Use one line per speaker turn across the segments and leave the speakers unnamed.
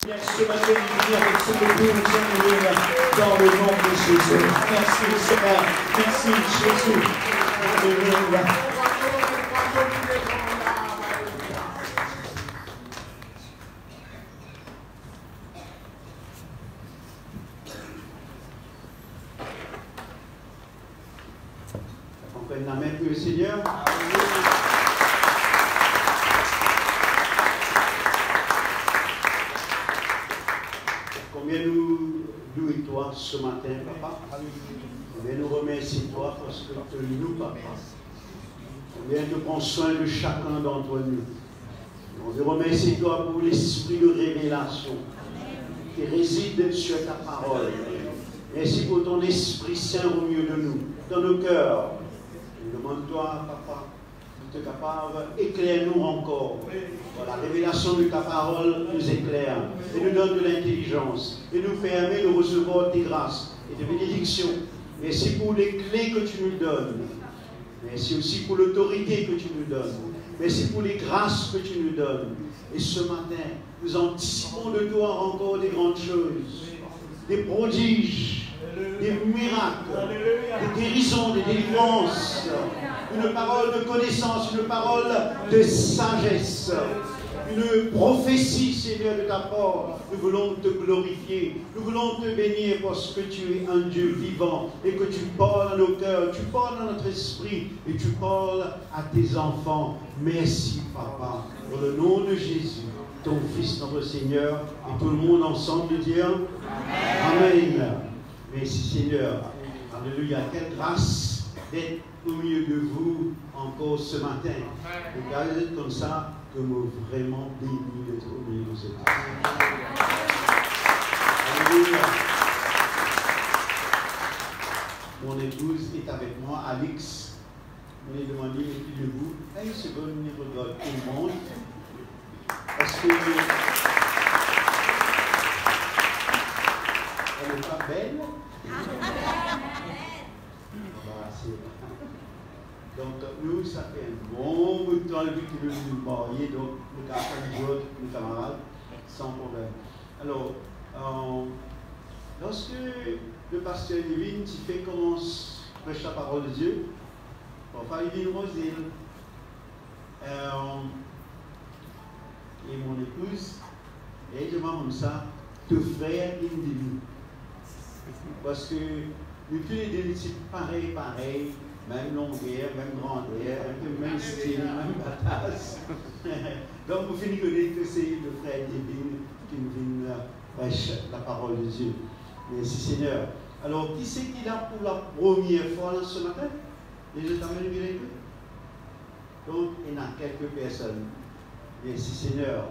Ce matin, il vient avec ce debout, dans le nom de Jésus. Merci Seigneur. Merci Jésus. Alléluia.
On prenne la main pour le Seigneur. Combien nous louons toi ce matin, papa. Combien nous remercions toi parce que tu nous, papa. Combien tu prends soin de chacun d'entre nous. On te remercie toi pour l'esprit de révélation qui réside sur ta parole. Merci pour ton Esprit Saint au milieu de nous, dans nos cœurs. Je demande toi, papa, de te capable, éclaire-nous encore. La révélation de ta parole nous éclaire et nous donne de l'intelligence et nous permet de recevoir tes grâces et tes bénédictions. Merci pour les clés que tu nous donnes. Merci aussi pour l'autorité que tu nous donnes. Merci pour les grâces que tu nous donnes. Et ce matin, nous anticipons de toi encore des grandes choses, des prodiges, des miracles, des guérisons, des délivrances, une parole de connaissance, une parole de sagesse, une prophétie, Seigneur, de ta part. Nous voulons te glorifier, nous voulons te bénir parce que tu es un Dieu vivant et que tu parles à nos cœurs, tu parles à notre esprit et tu parles à tes enfants. Merci, Papa, dans le nom de Jésus, ton Fils, notre Seigneur, et tout le monde ensemble de dire Amen. Merci, Seigneur. Alléluia. Quelle grâce d'être au milieu de vous encore ce matin. Regardez comme ça que vous vraiment béni d'être au milieu de ce temps. Alléluia. Mon épouse est avec moi, Alix. Je lui ai demandé, mais debout, une seconde, il regarde tout le monde. Parce que elle n'est pas belle. Donc, nous, ça fait un bon bout de temps depuis que nous nous mariés, donc nous avons d'autres, nos camarades, sans problème. Alors, lorsque le pasteur Lévin, tu fais commence prêcher la parole de Dieu, parfois il vient Rosine, et mon épouse, et je m'en comme ça, deux frères, il me dit, parce que nous tous les deux, c'est pareil, même longueur, même grandeur, même style, même batasse. Donc, vous finissez que c'est le frère divin qui nous vient prêcher la parole de Dieu. Merci Seigneur. Alors, qui c'est qui est là pour la première fois là, ce matin? Les gens t'amènent bien. Donc, il y en a quelques personnes. Merci Seigneur.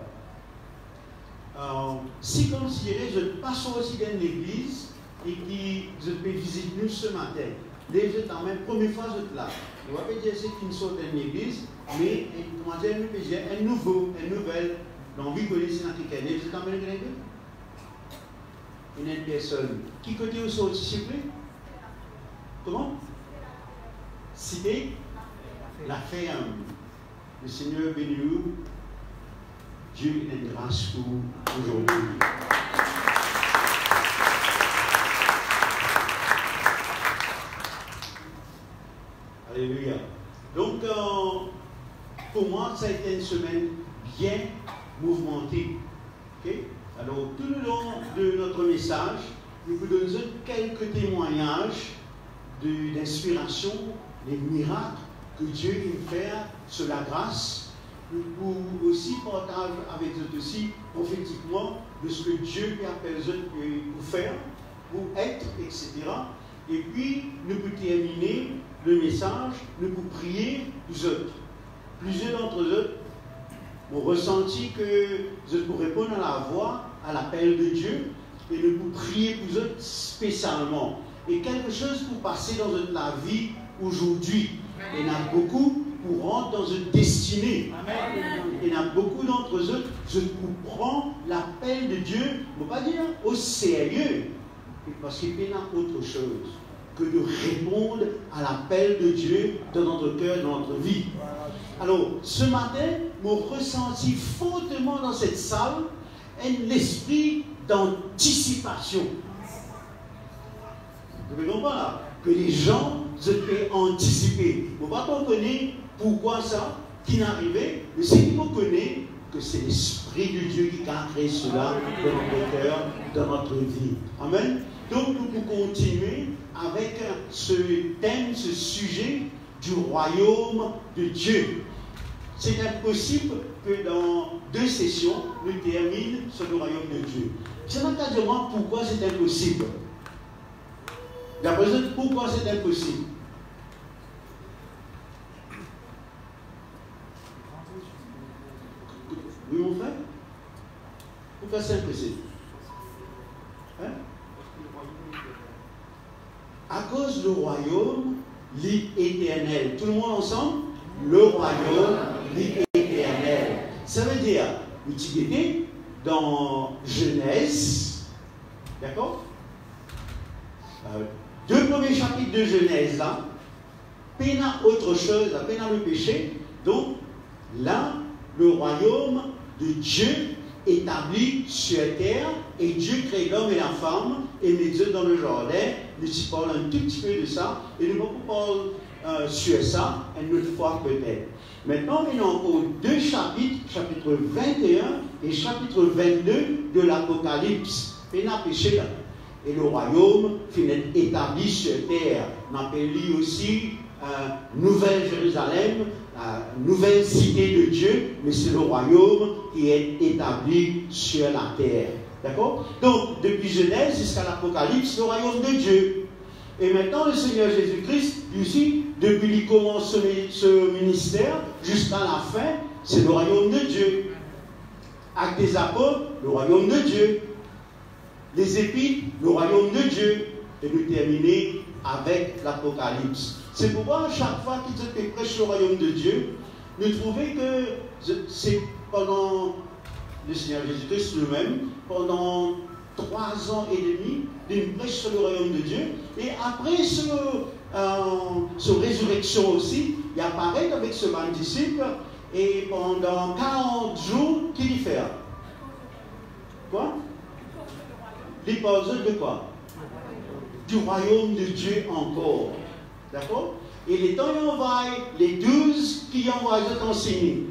Si considérez, je passe aussi dans l'église et qui je peux visiter nous ce matin. Les gens t'en même première fois je là. Je ne vais pas dire c'est qu'une sorte d'église, mais comment dire, nous peut dire un nouveau, une nouvelle, l'envie de connaître dans quelqu'un. Les gens t'en même une personne. Qui côté vous sorti, s'il vous plaît? Comment? Cité la ferme. Le Seigneur béni nous. Dieu a une grâce pour aujourd'hui. Alléluia. Donc, pour moi, ça a été une semaine bien mouvementée. Okay? Alors, tout le long de notre message, nous vous donnons quelques témoignages d'inspiration, des miracles que Dieu vient faire sur la grâce, pour aussi partager avec eux aussi prophétiquement de ce que Dieu appelle pour faire, pour être, etc. Et puis, nous pouvons terminer le message, nous pouvons prier pour eux. Plusieurs d'entre eux ont ressenti que je peux répondre à la voix, à l'appel de Dieu, et nous pouvons prier pour eux spécialement. Et quelque chose pour passer dans la vie aujourd'hui. Il y en a beaucoup pour rentrer dans une destinée. Amen. Il y en a beaucoup d'entre eux, je prends l'appel de Dieu, je ne veux pas dire au sérieux, parce qu'il y a autre chose que de répondre à l'appel de Dieu dans notre cœur, dans notre vie. Alors, ce matin, mon ressenti fortement dans cette salle un esprit d'anticipation. Vous pouvez comprendre là? Que les gens se peuvent anticiper. Vous ne pouvez pas connaître pourquoi ça, qui n'est arrivé, mais c'est qu'il faut connaître que c'est l'Esprit de Dieu qui a créé cela dans notre cœur, dans notre vie. Amen. Donc nous pouvons continuer avec ce thème, ce sujet du royaume de Dieu. C'est impossible que dans 2 sessions, nous terminions sur le royaume de Dieu. C'est naturellement pourquoi c'est impossible. D'après vous, pourquoi c'est impossible? Oui, mon frère? Pourquoi c'est impossible? Hein? À cause du royaume, l'éternel. Tout le monde ensemble? Le royaume, l'éternel. Ça veut dire, l'utilité dans Genèse, d'accord? 2 premiers chapitres de Genèse, là, peine autre chose, peine le péché. Donc, là, le royaume de Dieu établi sur terre, et Dieu crée l'homme et la femme, et met Dieu dans le jardin. Nous parlons un tout petit peu de ça, et nous parlons sur ça une autre fois peut-être. Maintenant, il y a encore 2 chapitres, chapitre 21 et chapitre 22 de l'Apocalypse. Peine péché là. Et le royaume finit établi sur terre. On appelle lui aussi Nouvelle Jérusalem, nouvelle cité de Dieu, mais c'est le royaume qui est établi sur la terre. D'accord? Donc, depuis Genèse jusqu'à l'Apocalypse, le royaume de Dieu. Et maintenant, le Seigneur Jésus-Christ, ici, depuis qu'il commence ce ministère jusqu'à la fin, c'est le royaume de Dieu. Actes des apôtres, le royaume de Dieu. Les épîtres, le royaume de Dieu. Et nous terminer avec l'Apocalypse. C'est pourquoi à chaque fois qu'il prêche le royaume de Dieu, nous trouvons que c'est pendant le Seigneur Jésus-Christ lui-même, pendant 3 ans et demi, il prêche sur le royaume de Dieu. Et après ce résurrection aussi, il apparaît avec ce bon disciple, et pendant 40 jours, qu'il y fait? Quoi? Il parle de quoi? Du royaume de Dieu encore. D'accord? Et les temps y envoient les 12 qui envoient enseigner.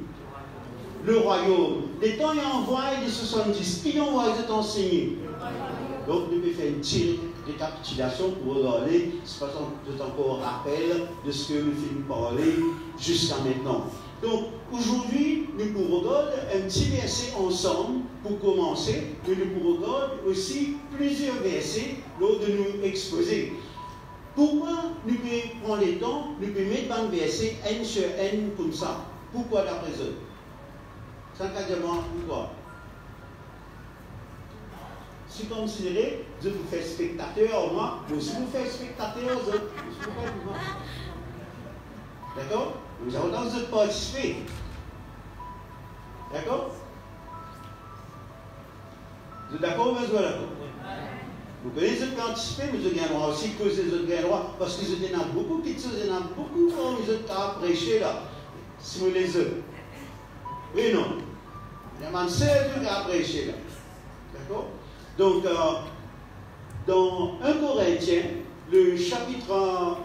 Le royaume. Les temps y envoient les 70 qui envoient enseigner. Donc, nous pouvons faire une petite récapitulation pour regarder, c'est pas encore un rappel de ce que nous finissons par parler jusqu'à maintenant. Donc, aujourd'hui, nous pourrons regarder un petit verset ensemble pour commencer, mais nous pourrons regarder aussi plusieurs versets lors de nous exposer. Pourquoi nous pouvons prendre le temps, nous pouvons mettre un verset N sur N comme ça? Pourquoi d'après eux? Sans quasiment pourquoi? Si vous considérez, je vous fais spectateur, moi, mais si vous faites spectateur, je vous fais pour moi. D'accord? Nous avons tendance de participer. D'accord? Vous êtes d'accord ou pas d'accord? Vous connaissez de participer, mais vous avez droit aussi causer les autres droit, parce que vous avez beaucoup de choses, il y en a beaucoup comme vous êtes à prêcher là, si vous les avez. Oui, non. Il y a un seul truc à prêcher là. D'accord? Donc, dans 1 Corinthiens, le chapitre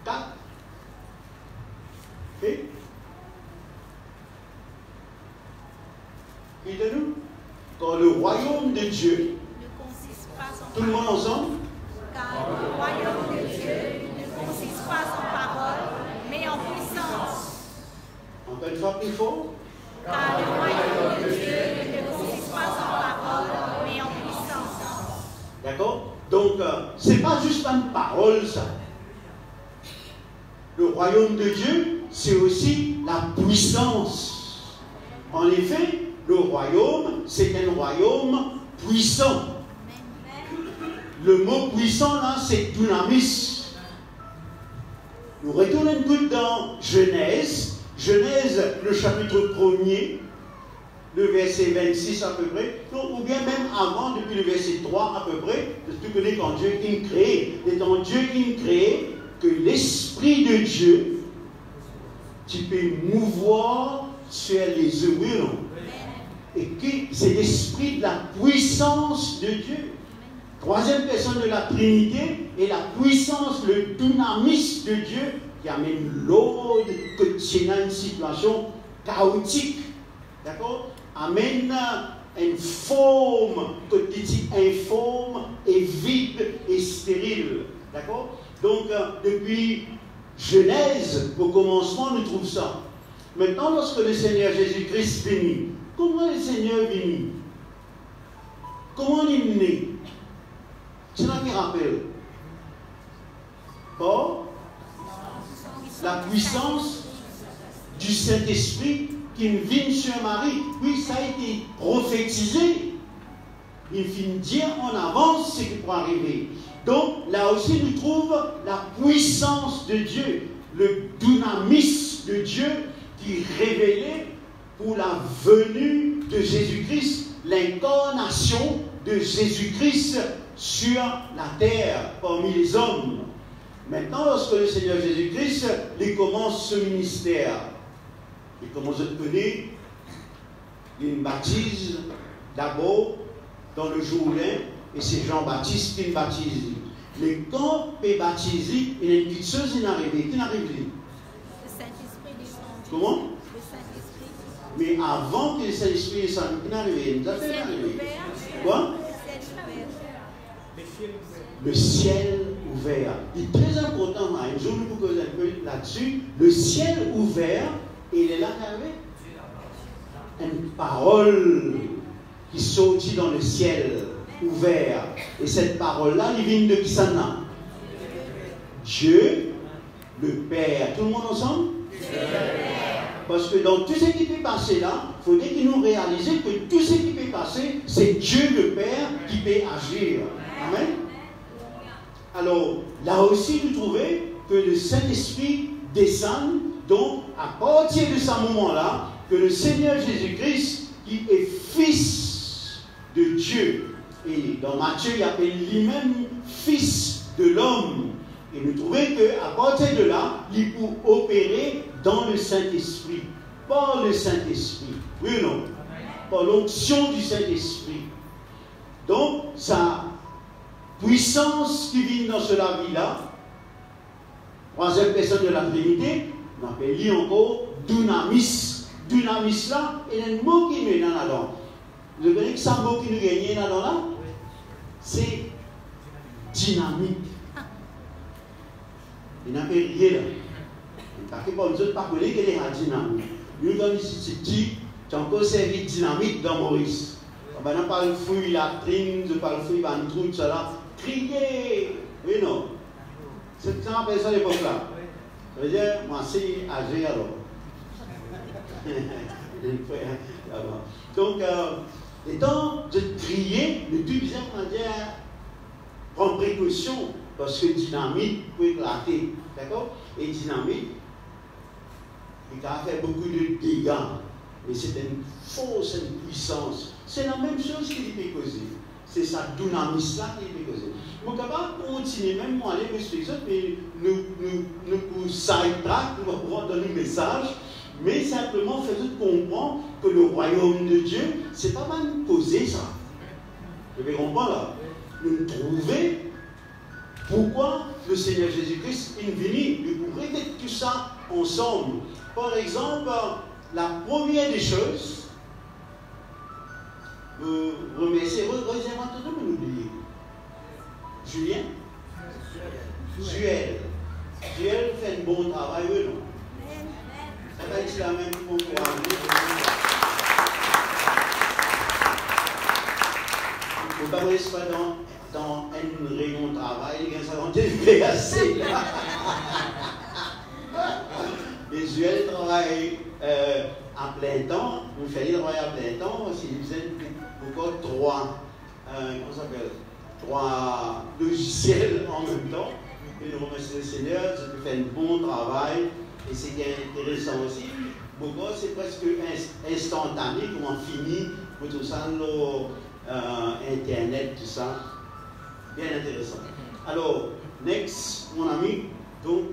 4, okay? Dites-nous, quand le royaume de Dieu, tout le monde ensemble?
Car le royaume de Dieu ne consiste pas en parole, mais en puissance.
Encore une fois plus fort?
Car le royaume de Dieu ne consiste pas en parole, mais en puissance.
D'accord? Donc, ce n'est pas juste une parole, ça. Le royaume de Dieu, c'est aussi la puissance. En effet, le royaume, c'est un royaume puissant. Le mot puissant, là, c'est dynamis. Nous retournons un peu dans Genèse. Genèse, le chapitre 1er, le verset 26 à peu près, ou bien même avant, depuis le verset 3 à peu près, tu connais quand Dieu qui crée, et dans Dieu qui crée, que l'Esprit de Dieu, tu peux mouvoir sur les eaux, et que c'est l'esprit de la puissance de Dieu. Troisième personne de la Trinité est la puissance, le dynamis de Dieu qui amène l'ordre que c'est dans une situation chaotique. D'accord? Amène une forme que tu dis informe et vide et stérile. D'accord? Donc, depuis Genèse, au commencement, nous trouvons ça. Maintenant, lorsque le Seigneur Jésus-Christ venu, comment le Seigneur est venu? Comment il est né? C'est là qui rappelle. Or, la puissance du Saint-Esprit qui vient sur Marie. Oui, ça a été prophétisé. Il finit de dire en avance ce qui pourra arriver. Donc, là aussi, nous trouvons la puissance de Dieu, le dynamis de Dieu qui est révélé pour la venue de Jésus-Christ, l'incarnation de Jésus-Christ sur la terre, parmi les hommes. Maintenant, lorsque le Seigneur Jésus-Christ il commence ce ministère, il commence à connaître, il baptise d'abord dans le Jourdain, et c'est Jean-Baptiste qui le baptise. Mais quand il baptise, il y a une petite chose qui n'arrive. Qui n'arrive?
Le Saint-Esprit descend.
Comment?
Le Saint-Esprit.
Mais avant que le Saint-Esprit descende, qui n'arrive? Nous avons arrivé. Quoi? Le ciel ouvert. Il est très important, hein. Je vous cause un peu là-dessus. Le ciel ouvert, il est là avec une parole qui sortit dans le ciel ouvert. Et cette parole-là, il vient de qui ça n'a? Dieu, le Père. Tout le monde ensemble? Dieu, le Père. Parce que dans tout ce qui peut passer là, il faudrait que nous réalisions que tout ce qui peut passer, c'est Dieu le Père qui peut agir. Amen. Alors, là aussi, vous trouvez que le Saint-Esprit descend. Donc, à partir de ce moment-là, que le Seigneur Jésus-Christ, qui est Fils de Dieu, et dans Matthieu, il appelle lui-même Fils de l'homme. Et nous trouvons qu'à partir de là, il peut opérer dans le Saint-Esprit. Par le Saint-Esprit. Oui ou non? Par l'onction du Saint-Esprit. Donc, sa puissance qui vient dans cela vie-là, troisième personne de la Trinité, on appelle lui encore dynamis. Dynamis là, il y a un mot qui nous est là-dedans. Vous savez que ça mot qui nous gagne là-dedans là? C'est dynamique. Il n'a pas rien là. Parce que pour nous autres, pas connaître qu'il y a la dynamique. Nous, dans ici, tu as encore servi dynamique dans Maurice. On n'a pas le fruit, la trine, on n'a pas le fruit, la truc, ça là. Crier! Oui, non. C'est ça, on appelle ça à l'époque là. Ça veut dire, moi, c'est âgé alors. Donc, étant de crier, le tout bizarre, on va dire, prendre précaution, parce que dynamite peut éclater. D'accord? Et dynamite, il a fait beaucoup de dégâts. Et c'est une force, une puissance. C'est la même chose qu'il peut causer. C'est sa dynamis-là qui peut causer. Nous sommes capables de continuer, même moi, aller m'expliquer ça, mais nous pour sidetrack, nous allons pouvoir donner un message, mais simplement faire comprendre que le royaume de Dieu, c'est pas mal causé ça. Vous avez compris là? Nous trouvons pourquoi le Seigneur Jésus-Christ est venu. Nous pourrons répéter tout ça ensemble. Par exemple, la première des choses, remercier, redisez-moi tout le monde oublié. Julien? Juel. Juel fait un bon travail, oui, non? Ça va être la même pour moi. Il ne faut pas rester dans une réunion de travail, il y a un salon de assez là. Les Juel travaillent à plein temps, nous faisons le travail à plein temps, ils faisaient encore trois logiciels en même temps. Et nous remercions le Seigneur, tu fais un bon travail, et c'est intéressant aussi. Beaucoup, c'est presque instantané, comment finit pour tout ça, Internet, tout ça. Bien intéressant. Alors, next, mon ami, donc,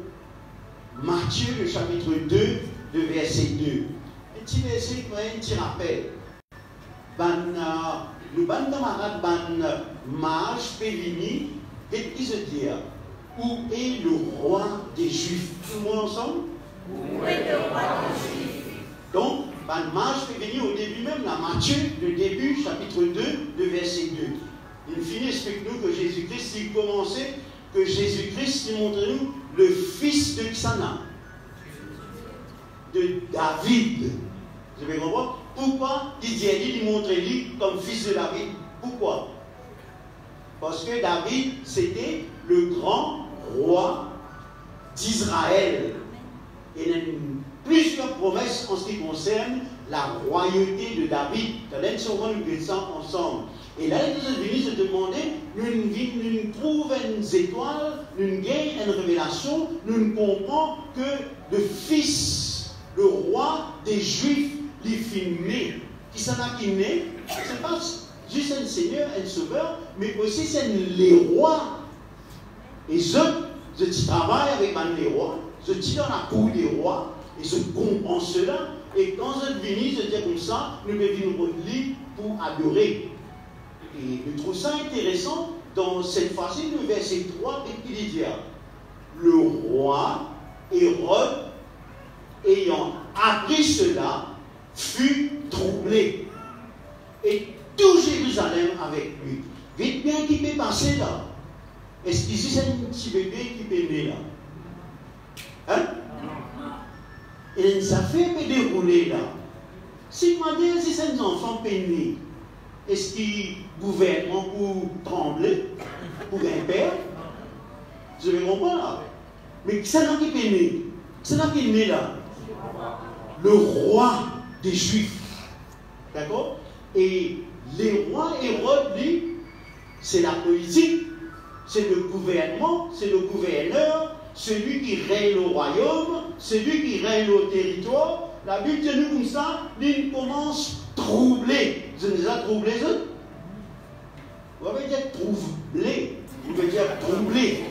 Matthieu, le chapitre 2, de verset 2. Un petit verset, un petit rappel. nous ban camarades, ban mage, pévini, et qui se dit, où est le roi des Juifs? Tout le monde ensemble?
Où est le roi des Juifs?
Donc, ban mage pévini au début même, la Matthieu, le début, chapitre 2, de verset 2. Il finit, explique-nous que Jésus-Christ, il commençait, que Jésus-Christ, il montre-nous le fils de Xana, de David. Vous avez compris? Pourquoi il montre lui comme fils de David? Pourquoi? Parce que David, c'était le grand roi d'Israël. Et il y a plusieurs promesses en ce qui concerne la royauté de David. On va nous dire ça ensemble. Et là, nous sommes venus se demander, nous trouvons une étoile, nous gagnons une révélation, nous comprenons que le fils, le roi des Juifs, il finit né. Qui s'en a qui né? C'est pas juste un seigneur, un sauveur, mais aussi c'est les rois. Et je travaille avec les rois, je dis dans la cour des rois, et je comprends cela. Et quand je viens, je dis comme ça, nous devons nous lire pour adorer. Et je trouve ça intéressant dans cette fois-ci, le verset 3, et il dit le roi Hérode, ayant appris cela, fut troublé. Et tout Jérusalem avec lui. Vite bien qui peut passer là. Est-ce qu'ici c'est un petit bébé qui peut né là? Hein? Et ça fait dérouler là. Si moi dis si c'est un enfant péné, est-ce qu'il gouverne pour trembler? Pour un père? Je vais comprendre là. Mais c'est là qui est né. C'est là qui est né là. Le roi des Juifs. D'accord? Et les rois Hérode, lui, c'est la politique, c'est le gouvernement, c'est le gouverneur, celui qui règne au royaume, celui qui règne au territoire. La Bible dit nous comme ça, il commence troubler. Vous avez déjà troublé ça? Vous avez dit troublé. Vous pouvez dire troublé.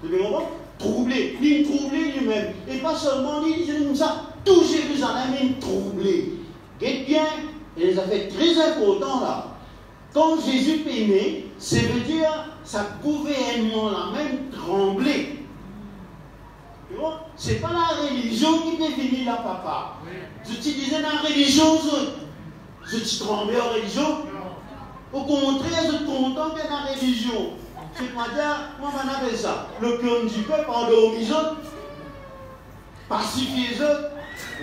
Vous avez compris? Troublé. Il troublé lui-même. Et pas seulement lui, il dit comme ça, tout Jérusalem est troublé. Qu'est-ce bien? Et ça fait très important là. Quand Jésus est né, ça veut dire sa gouvernement là même tremblé. Tu vois? Ce n'est pas la religion qui peut venir là, papa. Je te disais la religion, je te tremblais en religion. Au contraire, je suis content que la religion. C'est pas dire, comment on appelle ça? Le clone du peuple, endormi les autres, pacifier les autres.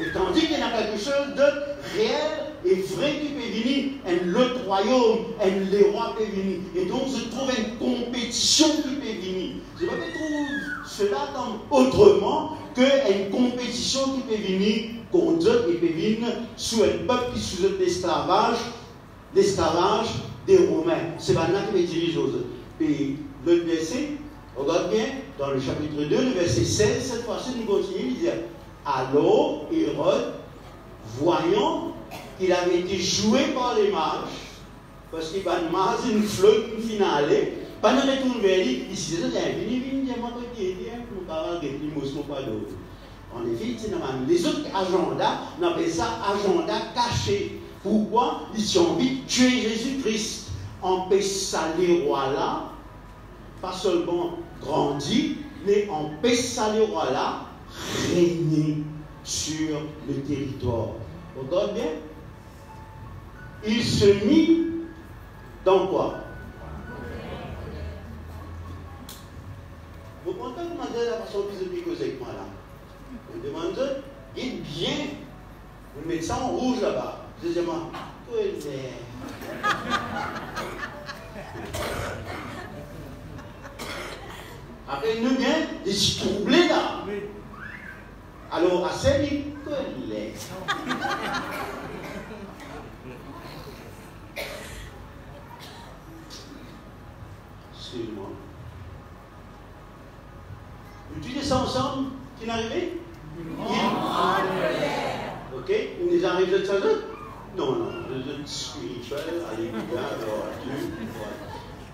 Et tandis qu'il y a quelque chose de réel et vrai qui peut venir, l'autre royaume, les rois peuvent venir. Et donc, je trouve une compétition qui peut venir. Je ne trouve cela comme autrement qu'une compétition qui peut venir contre eux et peut venir sous un peuple qui sous l'esclavage des Romains. C'est maintenant qui me dirige aux autres. Et le verset, regarde bien, dans le chapitre 2, le verset 16, cette fois-ci, nous continuons, il dit alors, Hérode, voyant qu'il avait été joué par les mages, parce qu'il y a une mage, une flotte, une finale, pendant qu'il retourne vers lui, il dit en effet, les autres agendas, on appelle ça agenda caché. Pourquoi? Ils ont envie de tuer Jésus-Christ. Empêche ça les rois là, pas seulement grandir, mais empêche ça les rois là, régner sur le territoire. Regarde bien. Il se mit dans quoi? Vous comptez demander la façon que vous avez avec moi là. Vous demandez, dites bien, vous mettez ça en rouge là-bas. Deuxièmement, après, nous bien, je suis troublé là. Alors, à ce niveau, excuse-moi. Nous disons ça ensemble, qui est arrivé? Ok, il nous arrive de ça? Non, le spirituel, alléluia, gloire à Dieu.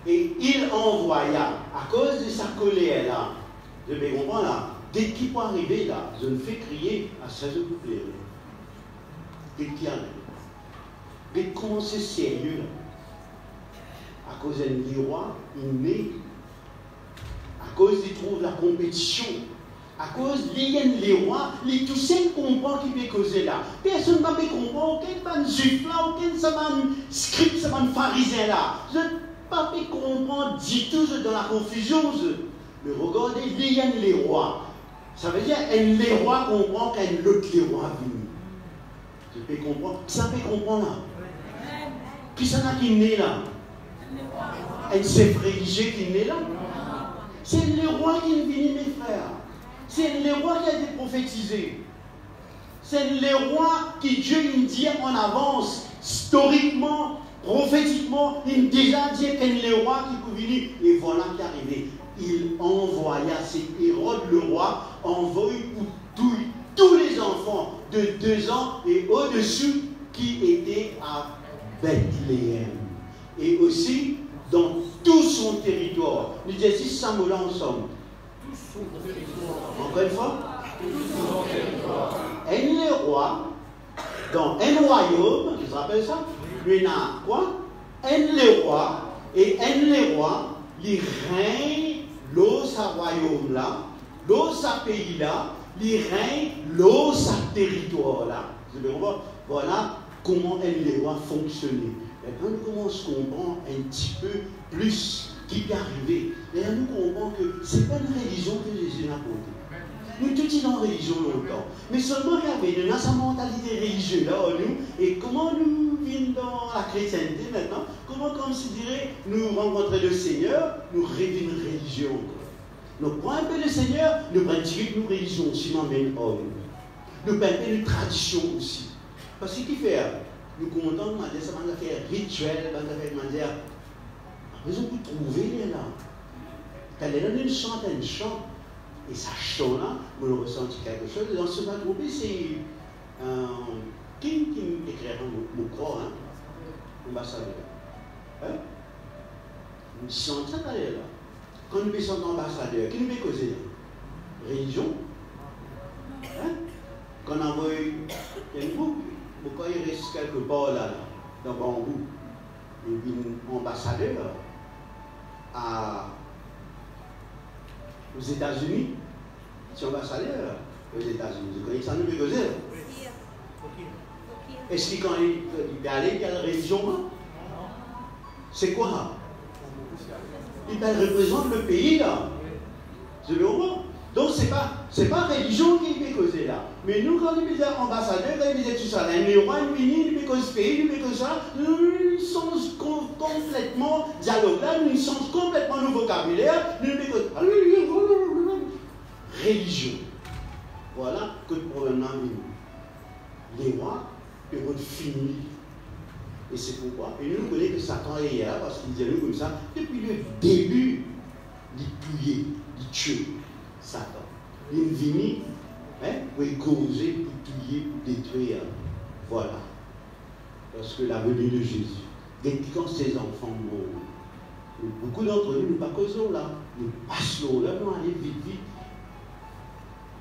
Et il envoya, à cause de sa colère là, je vais comprendre là, dès qu'il peut arriver là, je me fais crier à 16 couplets. Dès qu'il arrive. Mais comment c'est sérieux là? À cause d'un roi, il naît. À cause il trouve la compétition. À cause les rois, les tout seuls comprennent qui peut causer là. Personne ne peut comprendre, aucun juif là, aucun script, pharisien là. Je ne peux pas comprendre du tout dans la confusion. Mais regardez, les rois. Ça veut dire que les rois comprennent qu'un autre les rois venu. Je peux comprendre. Ça peut comprendre là. Qui ça n'a qui naît là? Un chef religieux qui naît là? C'est le roi qui est venu, mes frères. C'est le roi qui a été prophétisé. C'est le roi qui Dieu il dit en avance, historiquement, prophétiquement, il déjà dit qu'il est le roi qui peut venir. Et voilà qui est arrivé. Il envoya, c'est Hérode le roi, envoyé pour tous les enfants de 2 ans et au-dessus qui étaient à Bethléem. Et aussi dans tout son territoire. Nous disons si ça me ensemble. Encore une fois, un roi, dans un royaume, tu te rappelles ça? Il y a quoi? Un roi, et un roi, il règne dans sa royaume là, dans sa pays là, il règne dans sa territoire là. Voilà comment un roi fonctionnait. Et quand nous commençons à comprendre un petit peu plus qui peut arriver, et là nous comprenons que ce n'est pas une religion que Jésus n'a apportée. Nous tous sommes dans la religion longtemps. Mais seulement il y avait dans sa mentalité religieuse là en nous, et comment nous vivons dans la chrétienté maintenant, comment comme si dirait nous rencontrer le Seigneur, nous rêver une religion encore. Nous prenons un peu le Seigneur, nous prenons une religion aussi, même homme. Nous prenons un peu une tradition aussi. Parce que ce qui fait, nous comptons que ça va faire rituel, ça va faire raison pour trouver là. Quand elle chante un chant, et ça chante là, vous ressentez quelque chose. Dans ce groupe, c'est qui écrira mon corps, ambassadeur. Hein? Nous chantons ça là. Quand nous sommes ambassadeurs, qui nous fait causer? Religion? Hein? Quand on envoie un groupe, pourquoi il reste quelque part là, dans Bambou? Et puis ambassadeur aux États-Unis. C'est ambassadeur aux États-Unis. Vous connaissez ça, nous peut causer? Est-ce que quand il est allé, quelle religion? C'est quoi? Il représente le pays là. Je veux voir. Donc c'est pas religion qui peut causer là. Mais nous quand nous sommes ambassadeurs, quand nous sommes tout ça, les rois, nous sommes cause pays, nous sommes ça, nous sommes complètement dialogue là, nous sommes complètement nouveau vocabulaire, nous sommes religion. Voilà que le problème est. Les rois peuvent finir. Et c'est pourquoi. Et nous connaissons que Satan est là parce qu'il dit nous comme ça, depuis le début, il tuer, il tue Satan. Il est venu pour causer, pour tuer, pour détruire. Voilà. Parce que la venue de Jésus, quand ses enfants mourent, beaucoup d'entre nous, nous ne pas causons là. Nous passons là, nous allons vite, vite.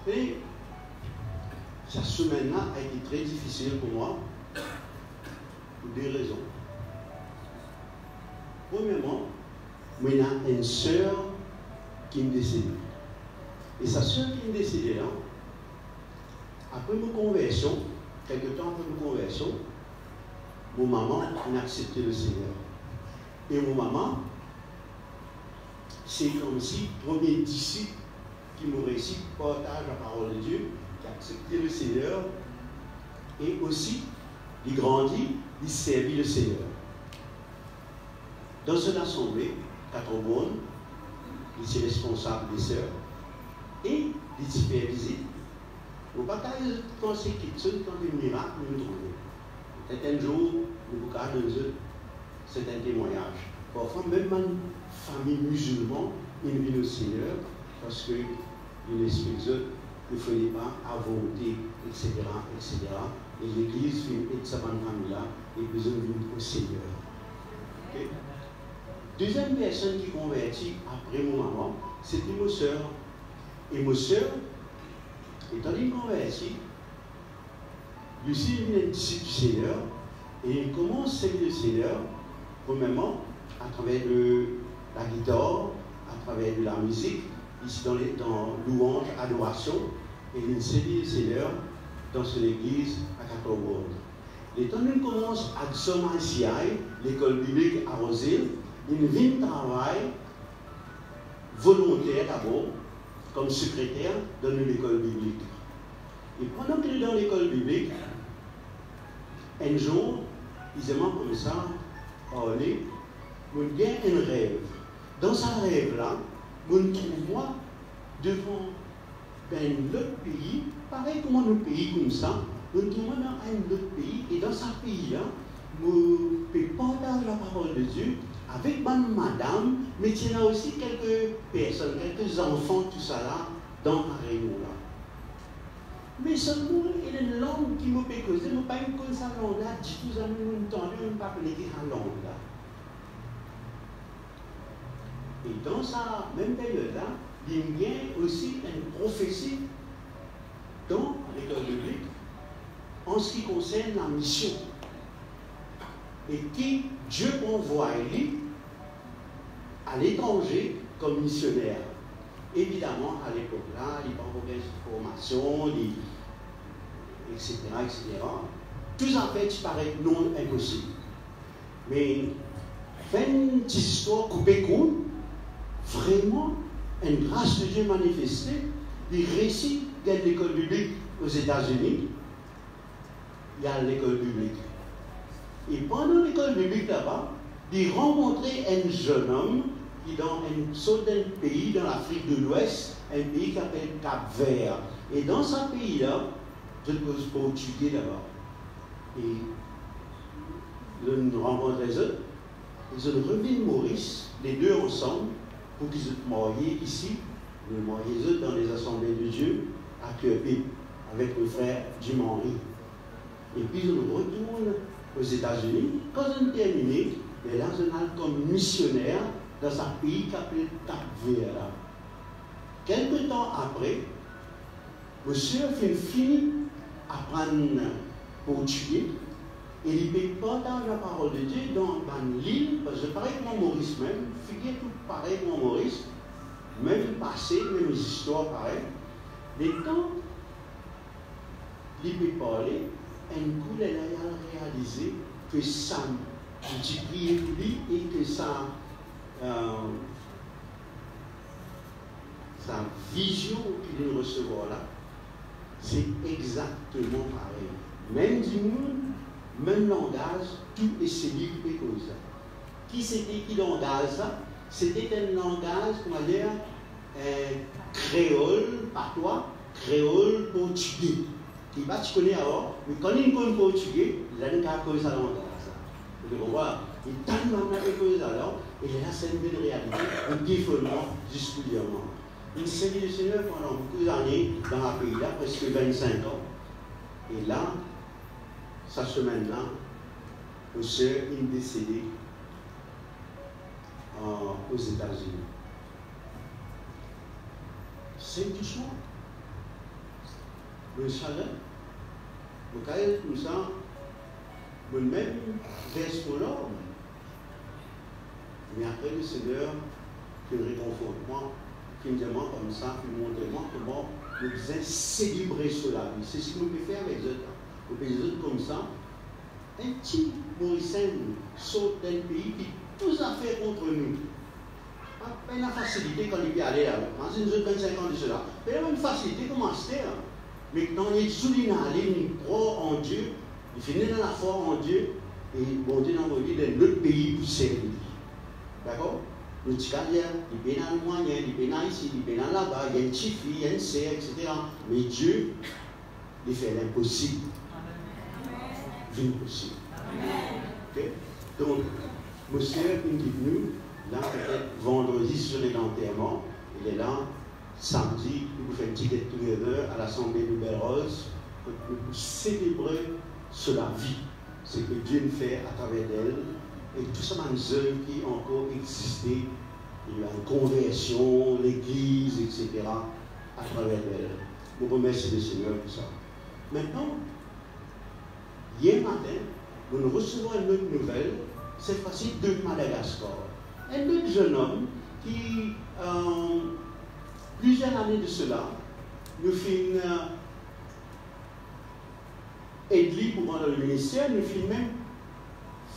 Et cette semaine-là a été très difficile pour moi. Pour 2 raisons. Premièrement, moi, il y a une sœur qui me décédée. Et sa sœur qui me décédée là, après ma conversion, quelques temps après ma conversion, mon maman a accepté le Seigneur. Et mon maman, c'est comme si le premier disciple qui m'aurait réussi partage la parole de Dieu, qui a accepté le Seigneur, et aussi, il grandit, il servit le Seigneur. Dans une assemblée, 4 bonnes, il est responsable des sœurs et il supervise. Nous ne pouvons pas penser quelque chose quand des miracles nous trouvons. Certains jours, nous pouvons dans certains témoignages. Parfois, même une famille musulmane, il vient au Seigneur parce qu'il explique qu'il ne fallait pas avorter, etc., etc. Et l'Église fait de cette famille-là et besoin de venir au Seigneur. Okay? Deuxième personne qui convertit après mon maman, c'était ma soeur. Et ma soeur, étant donné convertie, Lucie est une disciple du Seigneur, Et il commence à servir le Seigneur, premièrement, à travers de la guitare, à travers de la musique, ici dans louange, adoration, et il servit le Seigneur dans son église à 14 world. Les temps où il commence à Somasiaï, l'école biblique à Rosille, il vient travailler volontaire d'abord, comme secrétaire dans l'école biblique. Et pendant qu'il est dans l'école biblique, un jour, il demande comme ça, parler, il y a un rêve. Dans ce rêve-là, on trouve devant un autre pays, pareil comme un pays comme ça, on trouve dans un autre pays, et dans ce pays-là, on peut partager la parole de Dieu avec madame, mais il y a aussi quelques personnes, quelques enfants, tout ça là, dans la réunion-là. Mais seulement, il y a une langue qui me peut causer, je ne peux pas connaître cette langue-là, du tout, je ne peux pas connaître cette langue-là. Et dans sa même période-là, il y a aussi une prophétie dans l'école biblique en ce qui concerne la mission. Et qui Dieu envoie à l'étranger comme missionnaire. Évidemment, à l'époque-là, il n'y a pas encore d'informations, etc., etc. Tout ça fait paraît non impossible. Mais, faire une petite histoire coupée court, vraiment, une grâce de Dieu manifestée, il récit de l'école biblique aux États-Unis, il y a l'école biblique. Et pendant l'école biblique là-bas, il rencontrait un jeune homme qui est dans un certain pays dans l'Afrique de l'Ouest, un pays qui s'appelle Cap-Vert. Et dans ce pays-là, je pose portugais là-bas. Et je rencontre les autres. Ils ont revenu de Maurice, les deux ensemble, pour qu'ils soient mariés ici. Ils ont marié les autres dans les assemblées de Dieu, à Cœur-Pip, avec le frère Jim Henry. Et puis ils retournent aux États-Unis. Quand ils ont terminé, et là, ils sont comme missionnaire dans un pays qui s'appelle Cap-Vert. Quelque temps après, monsieur a fini d'apprendre portugais et il peut partager la parole de Dieu dans l'île, parce que pareil que mon Maurice même, figure tout pareil que mon Maurice, même passé, même histoire pareil. Les temps, il peut parler, un coup, il a réalisé que ça multipliait pour lui et que sa vision qu'il vient recevoir là, c'est exactement pareil. Même du monde, même langage, tout est celui qui peut causer. Qui c'était qui langage ça? C'était un langage, comment dire, créole, patois, créole portugais. Qui va tu connais alors, mais quand il connaît portugais, il a une cause à langage. Vous pouvez voir, il t'a une cause alors, et là c'est une belle réalité, un défoulement jusqu'au diamant. Il s'est dit le Seigneur pendant beaucoup d'années dans un pays là, presque 25 ans. Et là, sa semaine-là, le sœur est décédé aux États-Unis. C'est tout ça. Le salaire, le cahier comme ça, le même verse pour l'homme. Mais après le Seigneur, qui me réconforte moi, qui me demande comme ça, qui me montre comment nous devons célébrer cela. C'est ce qu'on peut faire avec les autres. On peut les autres comme ça. Un petit Mauricien saute d'un pays qui tout a fait contre nous. Pas une facilité quand il peut aller là. C'est une autre 25 ans de cela. Il y a une facilité comment c'était. Mais quand il est souligné, il croit en Dieu, il finit dans la foi en Dieu, et bon Dieu n'a envoyé dans l'autre pays pour servir. D'accord? Le petit carrière, il est dans le moyen, il est dans ici, il est dans là-bas, il y a une petite fille, il y a une sœur, etc. Mais Dieu, il fait l'impossible. L'impossible. Okay? Donc, monsieur, il dit nous, là, peut-être vendredi sur l'enterrement, il est là, samedi, il vous fait un petit get-together à l'Assemblée de Belle-Rose pour célébrer sur la vie, ce que Dieu nous fait à travers d'elle, et tout ça, les œuvres qui ont encore existé, il y a une conversion, l'église, etc., à travers d'elle. Nous remercions le Seigneur pour ça. Maintenant, hier matin, nous recevons une autre nouvelle, cette fois-ci de Madagascar. Un autre jeune homme qui, plusieurs années de cela, nous fait une aide pour dans le ministère, nous fait même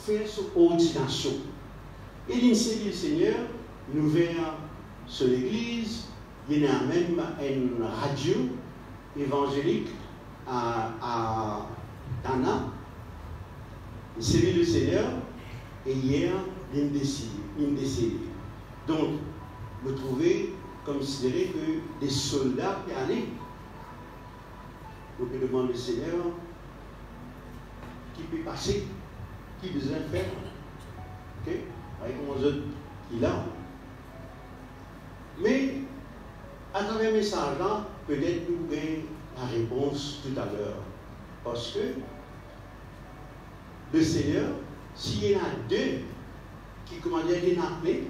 faire son ordination. Et l'initié du Seigneur, nous verrons sur l'église, il y a même une radio évangélique à Tana. Il servit le Seigneur et hier, il décédé. Donc, vous trouvez considéré que des soldats qui allaient. Donc, il demande au Seigneur qui peut passer, qui besoin de faire. Ok? Avec mon autres qui a. Mais, à travers le message-là, peut-être nous aurons la réponse tout à l'heure. Parce que le Seigneur, s'il y en a deux qui commandent les appeler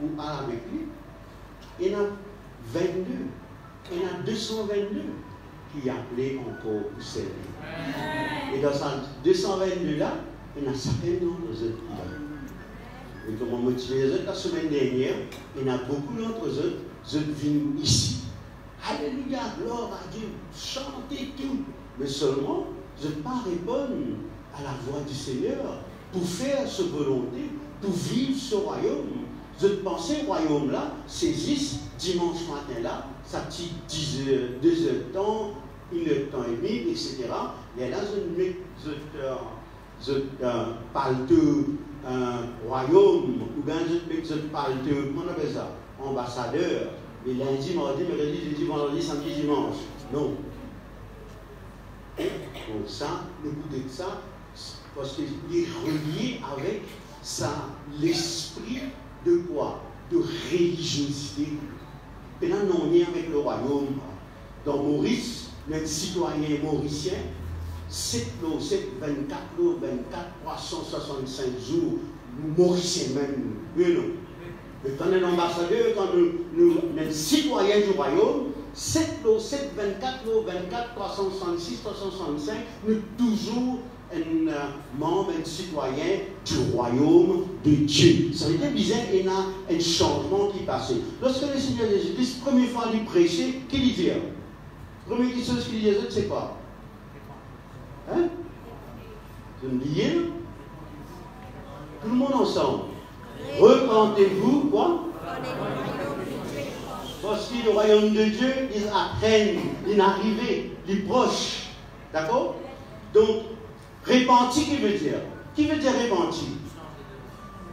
ou à avec lui, il y en a 22, il y en a 222 qui appelaient encore pour servir. Et dans ces 222 là, il y en a certains d'entre eux qui là. Et comme on motivé les autres la semaine dernière, il y en a beaucoup d'entre eux qui viennent ici. Alléluia, gloire à Dieu, chantez tout. Mais seulement, je ne pas répondre à la voix du Seigneur pour faire sa volonté, pour vivre ce royaume. Je pensais royaume-là, saisisse dimanche matin-là, ça petite 10 heures, 2 heures de temps, 1 heure de temps et demi, etc. Et là, je parle de royaume, ou bien je parle de, comment on appelle ça, ambassadeur, et lundi, mardi, mercredi, jeudi, vendredi, samedi, dimanche. Non. Donc ça, le bout de ça, parce qu'il est relié avec ça, l'esprit de quoi? De religiosité. Et là, on est avec le royaume. Dans Maurice, les citoyens mauriciens, 7 lots, 7, 24 lots, 24, 365 jours, mauriciens même, eux non. Mais quand on est ambassadeur, quand nous sommes citoyens du royaume, 7 lots, 7, 24 lots, 24, 366, 365, nous sommes toujours un membre, un citoyen du royaume de Dieu. Ça veut dire bizarre, il y a un changement qui passait. Lorsque le Seigneur Jésus-Christ, première fois, il prêchait, qu'il dit? Première chose qu'il disait, c'est quoi? Hein? Vous me dites? Tout le monde ensemble. Repentez-vous, quoi? Parce que le royaume de Dieu, il apprenne, il est arrivé, il est proche. D'accord? Donc, repentir, qui veut dire? Qui veut dire repentir?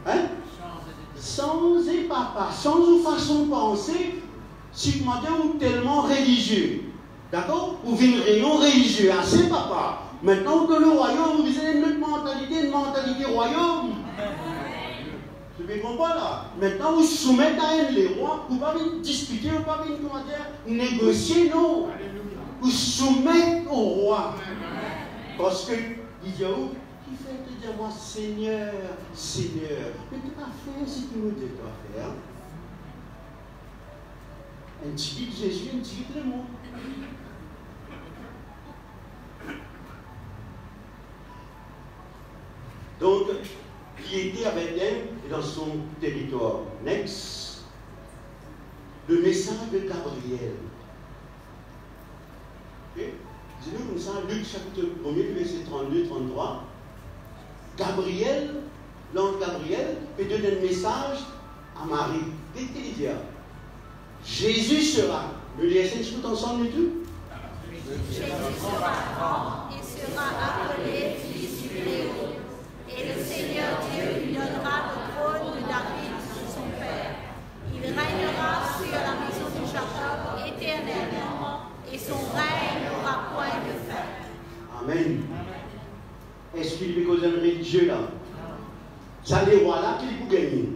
Hein? Sans et papa, sans une façon de penser, si vous ou tellement religieux. D'accord? Ou une rayon religieux, assez papa. Maintenant que le royaume, vous avez une mentalité royaume. Je ne comprends pas là. Maintenant, vous soumettez à les rois, vous ne pouvez pas discuter, vous ne pouvez pas négocier, non. Vous soumettez au roi. Parce que, il dit, oh, qui fait te dire, moi, Seigneur, Seigneur. Mais tu vas faire ce que nous devons faire. Un petit de Jésus, un petit de moi. Donc, il était avec elle dans son territoire. Next, le message de Gabriel. Okay? Dis-nous comme ça, Luc chapitre 1er, verset 32-33. Gabriel, l'ange Gabriel, peut donner un message à Marie. Qu'est-ce qu'il dit? Jésus sera. Le DSN, je peux ensemble et tout?
Jésus sera grand et sera appelé fils du Léon. Et le Seigneur Dieu lui donnera le trône de David, son père. Il régnera sur la maison de Jacob éternellement, et son règne n'aura point de fin.
Amen. Est-ce qu'il veut causer un religieux là? Ça, les rois là, qui peut gagner?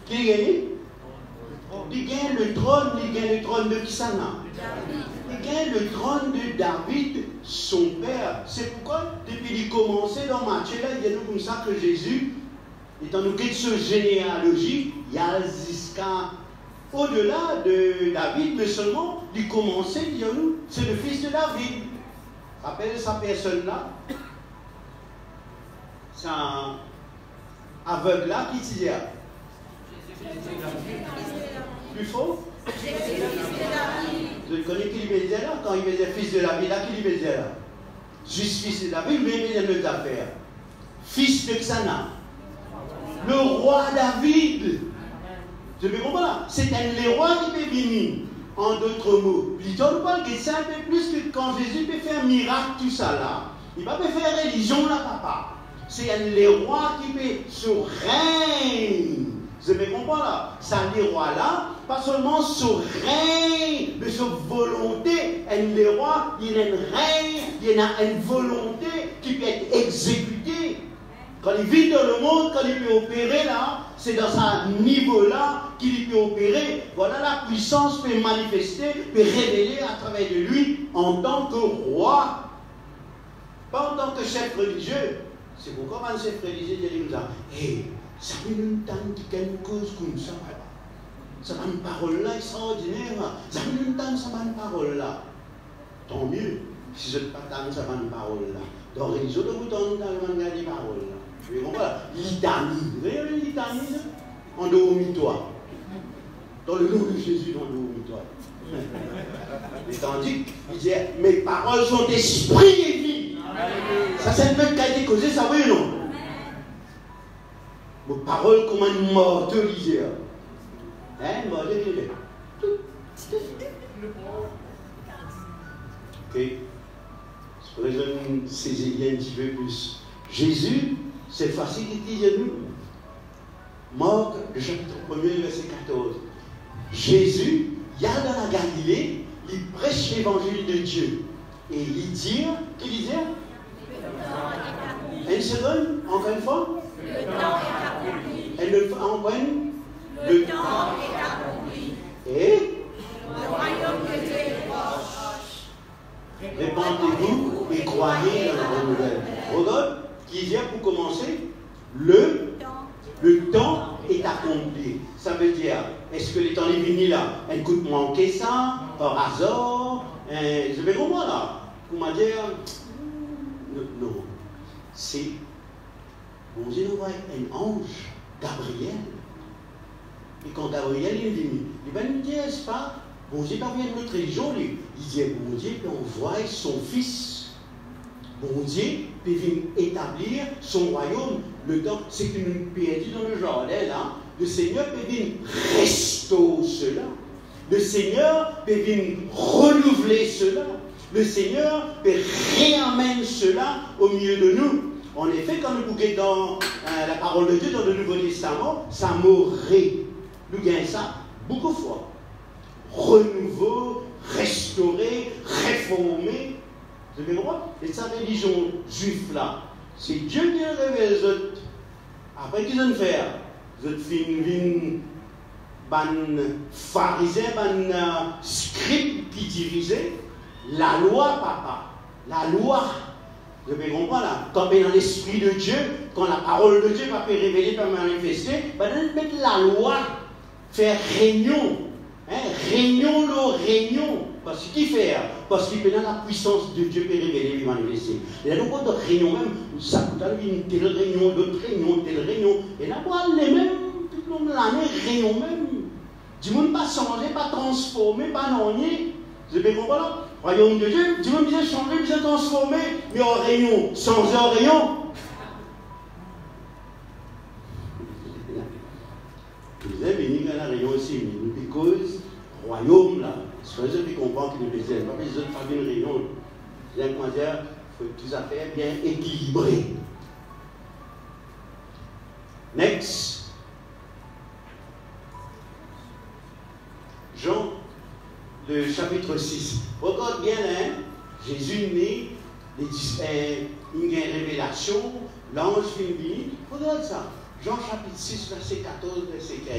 Qui gagne? Il gagne le trône de Kisana. Il gagne le trône de David, son père. C'est pourquoi, depuis qu'il commençait dans Matthieu, là, il y a comme ça que Jésus, étant nous de ce généalogie, il y a jusqu'à au-delà de David, mais seulement, il commençait, c'est le fils de David. Rappelle sa personne-là, c'est un aveugle-là qui disait. Plus faux? Vous connaissez qui lui disait là? Quand il faisait fils de David, là, qui lui disait là? Juste fils de David, mais il faisait notre affaire. Fils de Xana. Le roi David. Je me comprends là. C'est le roi qui peut venir. En d'autres mots, plutôt on parle que c'est un peu plus que quand Jésus peut faire un miracle, tout ça là. Il ne va pas faire religion là, papa. C'est le roi qui peut se règne. Je me comprends là. Ça, les rois là, pas seulement se règne, mais sa volonté. Le roi, il a une règne, il a une volonté qui peut être exécutée. Quand il vit dans le monde, quand il peut opérer là, c'est dans ce niveau-là qu'il peut opérer. Voilà, la puissance peut manifester, peut révéler à travers de lui en tant que roi. Pas en tant que chef religieux. C'est pourquoi un chef religieux dit comme ça. Hé, ça fait une tante qui a une cause comme ça. Ça va une parole là extraordinaire. Ça fait une tante, ça va une parole là. Tant mieux. Si je ne pas tante, ça va une parole là. Dans la religion, de vous tente, ça va une parole là. Vous comprenez? Litanie. Vous voyez une litanie en dehors-toi. Dans le nom de Jésus, dans le dehors-toi. Et tandis qu'il disait, mes paroles sont esprit et vie. Ça, c'est une bête qui a été causée, ça oui ou non? Mes paroles comme un mortelisé. Hein, mortelisé. Ok. Je pourrais saisir un petit peu plus. Jésus, c'est facile qu'il dit à nous. Marc, le chapitre 1er, verset 14. Jésus, il y a dans la Galilée, il prêche l'évangile de Dieu. Et il dit, qu'il disait? Une seconde, encore une fois?
Le temps est accompli.
Et le encore une?
Le temps est accompli.
Et?
Le royaume de Dieu est proche.
Répandez-vous et croyez dans la bonne nouvelle. Regarde, qui dit pour commencer, le temps est accompli. Ça veut dire, est-ce que les temps est venu là? Un coup de manquer ça, par hasard? Je vais comprendre là. Pour me dire, non. C'est, bon Dieu nous voit un ange, Gabriel. Et quand Gabriel est venu, il va nous dire, n'est-ce pas? Bon Dieu pas venu notre religion, il dit, bon Dieu peut envoyer son fils. Bon Dieu peut venir établir son royaume. Le temps, c'est que nous perdons dans le jardin là. Le Seigneur peut venir restaurer cela. Le Seigneur peut venir renouveler cela. Le Seigneur peut réamener cela au milieu de nous. En effet, quand nous bouquons dans la parole de Dieu, dans le Nouveau Testament, ça m'aurait. Nous gagnons ça beaucoup de fois. Renouveau, restauré, réformé. Vous avez le droit? Et sa religion juive là, c'est Dieu qui a révélé les autres. Après, qu'est-ce qu'ils ont fait? Ils ont fait ban pharisien, ban scribe qui dirigeait la loi, papa. La loi. Vous avez compris là? Quand on est dans l'esprit de Dieu, quand la parole de Dieu va peut révéler, va manifester, on mettre la loi, faire réunion. Hein? Réunion, le réunion. Parce qu'il fait, parce qu'il peut dans la puissance de Dieu peut révéler, manifester. Et là, nous avons d'autres réunions même, ça peut aller une telle réunion, d'autres réunions, telle réunion. Et là, nous avons les mêmes, tout le monde l'année, réunion même. Du monde pas changé, pas transformé, pas nonnier. Vous avez compris là? Royaume de Dieu, du monde bien changé, bien transformé, mais en réunion, changer en réunion. Vous avez venu dans la réunion aussi, mais nous, cause royaume là. Parce que je comprends qu'il ne les aime pas, les autres font une réunion. Il faut que tout ça fait bien équilibré. Next. Jean, le chapitre 6. Regarde bien, hein? Jésus est né, il y a une révélation, l'ange finit. Regarde ça. Jean chapitre 6, verset 14, verset 15.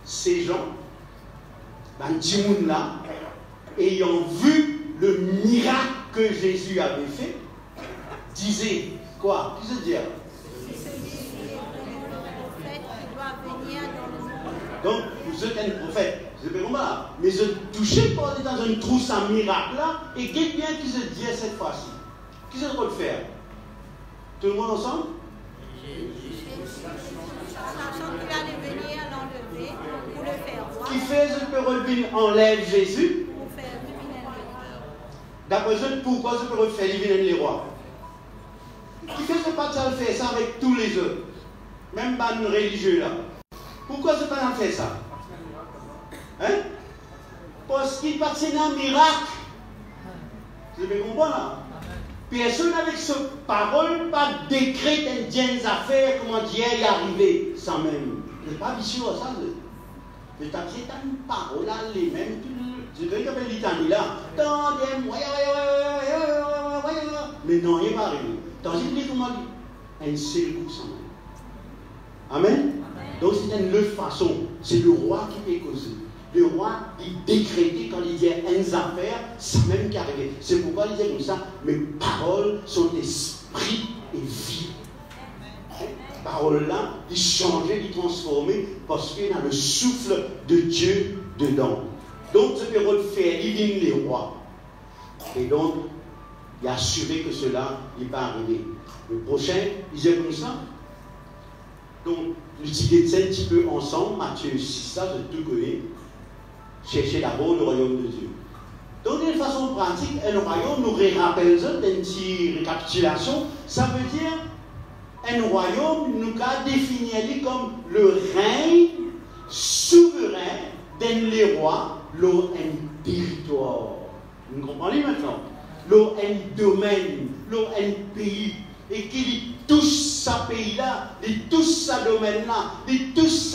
Ces gens, dans Timoun là, ayant vu le miracle que Jésus avait fait, disaient quoi? Qu'est-ce que dire?
C'est celui qui est vraiment le prophète qui doit venir dans le monde.
Donc, vous êtes un prophète. Je ne sais pas, mais je touchais pas dans un trou sans miracle là, et quelqu'un qui se dit cette fois-ci. Qui se doit le faire? Tout le monde ensemble?
Sachant qu'il allait venir l'enlever pour le faire voir.
Qui fait ce que revient enlève Jésus?
Pour faire deviner le roi.
D'après eux, pourquoi ce que refaire les rois? Qui fait ce pas de ça le faire ça avec tous les autres? Même pas nous religieux là. Pourquoi ce pas faire ça? Hein? Parce qu'il passe un miracle. Vous avez compris là? Personne avec ce parole, pas décret d'indiennes affaires, comment dire, y arriver sans même. Je n'ai pas vicieux à ça. Mais tu as une parole là, les mêmes. Je vais dire l'Italie là. Mais non, il n'est pas arrivé. Dans une vie, comment dire? Un seul coup sans même. Amen? Donc c'est une autre façon. C'est le roi qui peut causer. Le roi, il décrétait quand il disait une affaire, c'est même qui arrivait. C'est pourquoi il disait comme ça, mes paroles sont esprit et vie. Paroles-là, ils changeaient, ils transformaient, parce qu'il y a le souffle de Dieu dedans. Donc, ce période fait, il vient les rois. Et donc, il a assuré que cela n'est pas arrivé. Le prochain, il disait comme ça. Donc, nous disons un petit peu ensemble, Matthieu 6, ça, je tout connais. Chercher d'abord le royaume de Dieu. Donc, d'une façon pratique, un royaume nous rappelle d'une petite récapitulation. Ça veut dire, un royaume nous a défini comme le règne souverain d'un roi, un territoire. Vous comprenez maintenant? Un domaine, un pays. Et qu'il touche sa pays-là, il touche sa domaine-là, il touche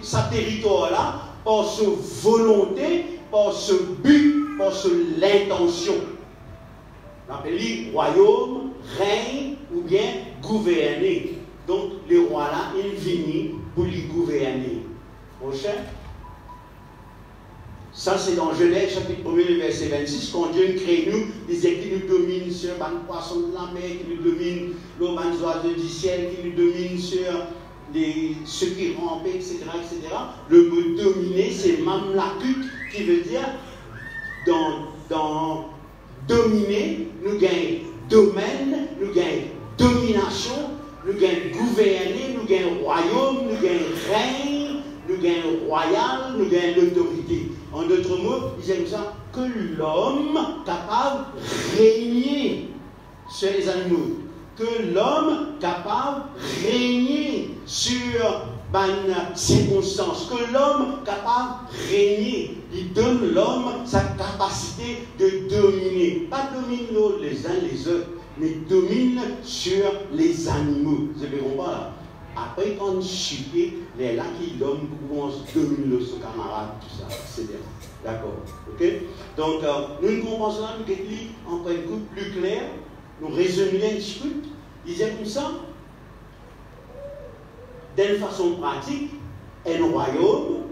sa territoire-là, par sa volonté, par ce but, par l'intention. On appelle royaume, règne ou bien gouverner. Donc, le roi-là, il vient pour lui gouverner. Prochain. Ça, c'est dans Genèse, chapitre 1er, verset 26, quand Dieu crée nous, il disait qu'il nous domine sur les poissons de la mer, qui nous domine les oiseaux du ciel, qui nous domine sur ceux qui rampent, etc., etc. Le mot dominer, c'est mamlakut, qui veut dire dans dominer, nous gagnons domaine, nous gagnons domination, nous gagnons gouverner, nous gagnons royaume, nous gagnons règne, nous gagnons royal, nous gagnons l'autorité. En d'autres mots, ils aiment ça, que l'homme capable de régner sur les animaux, que l'homme capable de régner sur une circonstance, que l'homme capable de régner. Il donne l'homme sa capacité de dominer. Pas dominer les uns les autres, mais domine sur les animaux. Vous avez compris là? Après, quand on chute, les là qui l'homme commence à dominer son camarade, tout ça. C'est bien. D'accord. Ok? Donc, nous comprenons là, nous en un coup plus clair, nous résumons un petit peu. Il disait comme ça, d'une façon pratique, un royaume,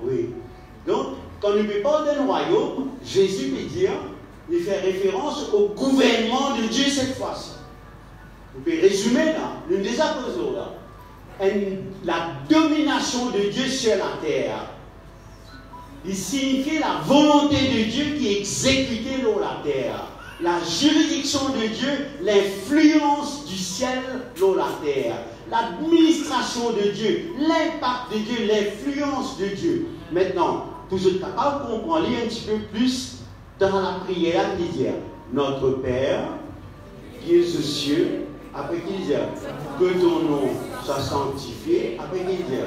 oui. Donc, quand nous parlons d'un royaume, Jésus peut dire, il fait référence au gouvernement de Dieu cette fois-ci. Vous pouvez résumer là, l'une des apostles là. La domination de Dieu sur la terre. Il signifie la volonté de Dieu qui est exécutée dans la terre. La juridiction de Dieu, l'influence du ciel dans la terre. L'administration de Dieu, l'impact de Dieu, l'influence de Dieu. Maintenant, pour être capable de comprendre un petit peu plus dans la prière, il dit notre Père, qui est aux cieux, après qu'il dit que ton nom soit sanctifié, après qu'il dit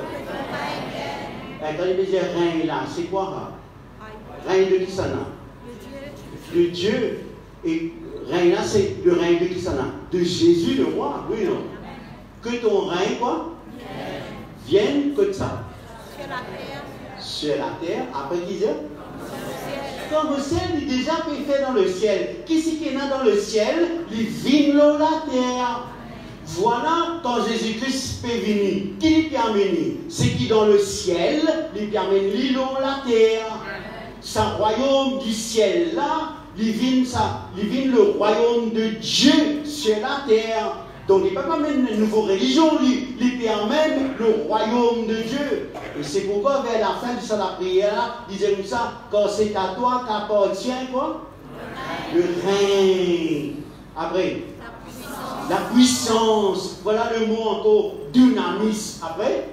quand il dit règne là, c'est quoi là? Règne de qui ça là? De Dieu. Et règne là, c'est le règne de qui ça là? De Jésus le roi, oui non? Que ton règne quoi? Vienne que ça. Sur la terre, après qu'il dit comme le ciel, il est déjà fait dans le ciel. Qui c'est qui est dans le ciel? Il vient dans la terre. Voilà quand Jésus-Christ peut venir. Qui lui permet? C'est qui dans le ciel, lui permet lui dans la terre. Sa royaume du ciel là, il vient le royaume de Dieu sur la terre. Donc il ne peut pas même une nouvelle religion, il permet le royaume de Dieu. Et c'est pourquoi vers la fin de la prière, il disait comme ça, quand c'est à toi qu'appartient quoi? Le règne. Après, la puissance. Voilà le mot encore, dynamis. Après,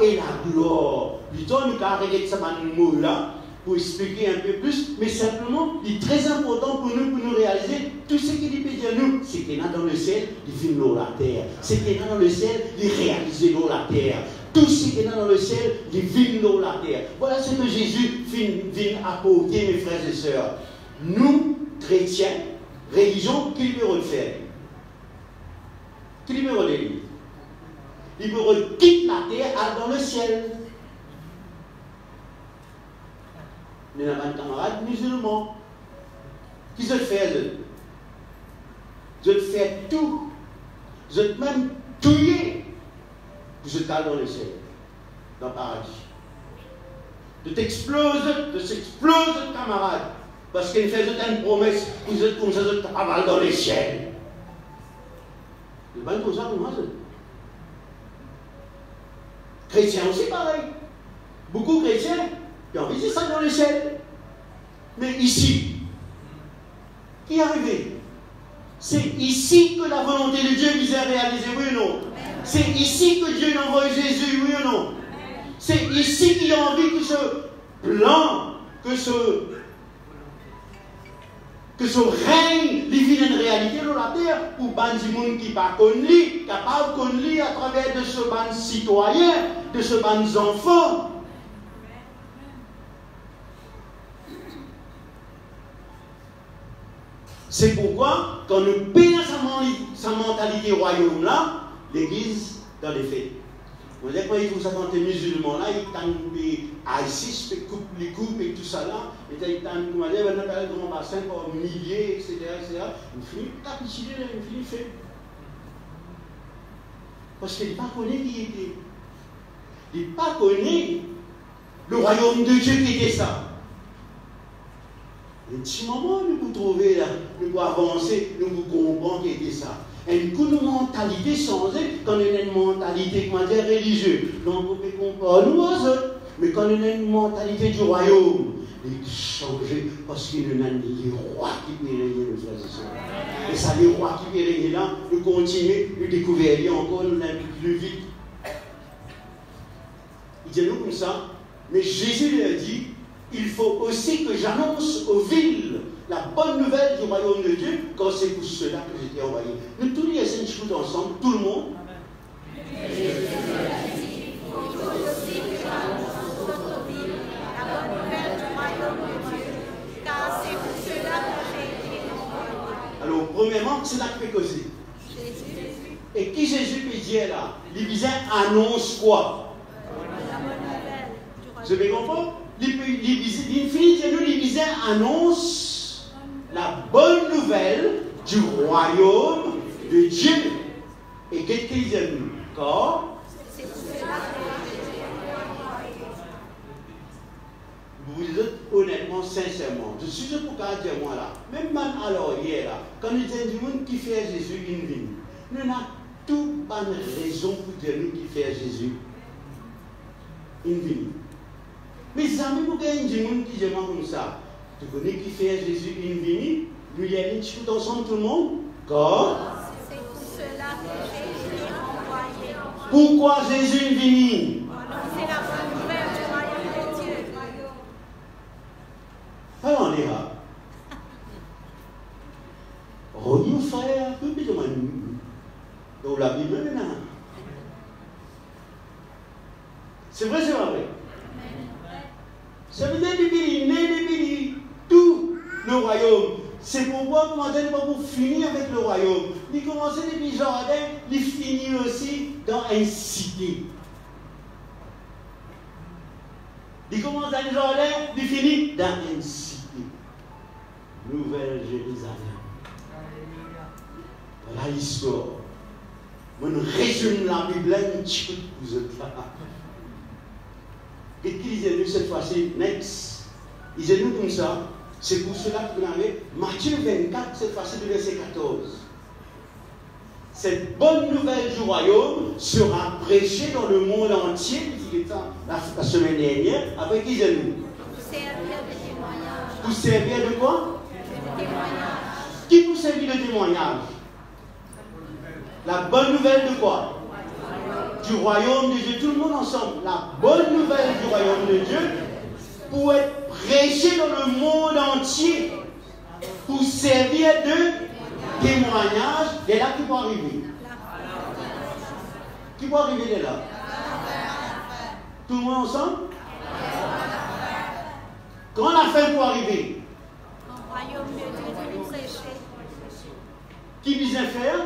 et la gloire. Plutôt, nous avons arrêté ce mot-là pour expliquer un peu plus, mais simplement, il est très important pour nous réaliser tout ce qu'il peut dire nous. C'est qu'il y a dans le ciel, il vit dans la terre. C'est qu'il y a dans le ciel, il réalise dans la terre. Tout ce qu'il y a dans le ciel, il vit dans la terre. Voilà ce que Jésus vient apporter, mes frères et sœurs. Nous, chrétiens, religion, qui peut le faire? Qui peut le faire? Il peut quitter la terre, aller dans le ciel. Nous avons un camarade musulman. Qui se fait? Je fais tout. Je même tuer. Je t'aille dans le ciel. Dans le paradis. Je t'explose, camarade. Parce qu'il fait une promesse. Vous êtes comme ça, je t'avale dans le ciel. Je ne sais pas comme ça pour moi. Chrétiens aussi pareil. Beaucoup de chrétiens. Et on dit ça dans le ciel. Mais ici, qui est arrivé? C'est ici que la volonté de Dieu vise à réaliser, oui ou non? C'est ici que Dieu envoie Jésus, oui ou non? C'est ici qu'il a envie que ce plan, que ce règne divine une réalité dans la terre, pour des gens qui ne pas connu, capable de connaître à travers de ce ban citoyen, de ce ban enfants. C'est pourquoi, quand nous payons sa mentalité royaume-là, l'Église, dans les faits. Vous savez, quand ils font ça quand les musulmans là, ils tendent des ISIS, les coupes et tout ça là, et ils tendent, comment dire, on appelle grand bassin par milliers, etc. Ils finissent capituler, ils finissent fait. Parce qu'ils ne pas connaissent qui était. Ils ne pas connaissent le royaume de Dieu qui était ça. Un petit moment, nous vous trouvez là, nous pouvons avancer, nous vous comprenons qui était ça. Une coup de mentalité changée, quand on a une mentalité, comment dire, religieuse. Donc, on peut comprendre nous, mais quand on a une mentalité du royaume, il change parce qu'il y a des rois qui peuvent régner, mes frères et sœurs. Et ça, les rois qui peuvent régner là, nous continuons, nous découvrons encore, nous allons plus vite. Il dit nous comme ça, mais Jésus lui a dit, il faut aussi que j'annonce aux villes la bonne nouvelle du royaume de Dieu, quand c'est pour cela que j'étais envoyé. Nous tous les Saints ensemble, tout le monde. Jésus a dit, il faut aussi que j'annonce aux villes la bonne nouvelle du royaume de Dieu, car c'est pour cela que j'ai été envoyé. Alors, premièrement, c'est là que fait causer. Jésus. Et qui Jésus peut dire là? Les visins annoncent quoi? La bonne nouvelle du royaume. Vous avez compris? Les visins annoncent la bonne nouvelle du royaume de Dieu. Et qu'est-ce qu'ils disent nous? Car vous dites honnêtement, sincèrement, je suis pour qu'à dire moi là, même alors hier là, quand nous disons du monde qui fait Jésus une vie, nous n'avons toute bonne raison pour dire nous qui fait Jésus une vie. Mais ça même pour qu'il y ait des gens qui disent comme ça. Tu connais qui fait Jésus une vie, nous y allons tout ensemble tout le monde. Car c'est pour cela que Jésus est envoyé. Pourquoi Jésus est venu? C'est la bonne nouvelle du royaume de Dieu. Alors on ira. Revenons frère, peu plus de moi. Dans la Bible maintenant. C'est vrai, c'est pas vrai. Ça veut dire depuis tout le royaume. C'est pourquoi commencer pas pour finir avec le royaume. Il commence depuis le jardin, il finit aussi dans une cité. Il commence dans le jardin, il finit dans une cité. Nouvelle Jérusalem. Voilà l'histoire. On résume la Bible un petit peu pour vous autres là. Et qui disait-nous cette fois-ci, next? Il disait-nous comme ça. C'est pour cela que vous avez Matthieu 24, cette fois-ci, du verset 14. cette bonne nouvelle du royaume sera prêchée dans le monde entier, la semaine dernière, avec qui j'ai nous? Pour servir de quoi? De témoignage. Qui pour servir de témoignage? La bonne nouvelle de quoi? Du royaume de Dieu. Tout le monde ensemble. La bonne nouvelle du royaume de Dieu pour être prêchée dans le monde entier, pour servir de témoignage. Et là, qui peut arriver? Qui peut arriver de là? Tout le monde ensemble? Quand la fin peut arriver?
Le royaume de Dieu de nous prêcher.
Qui vient faire?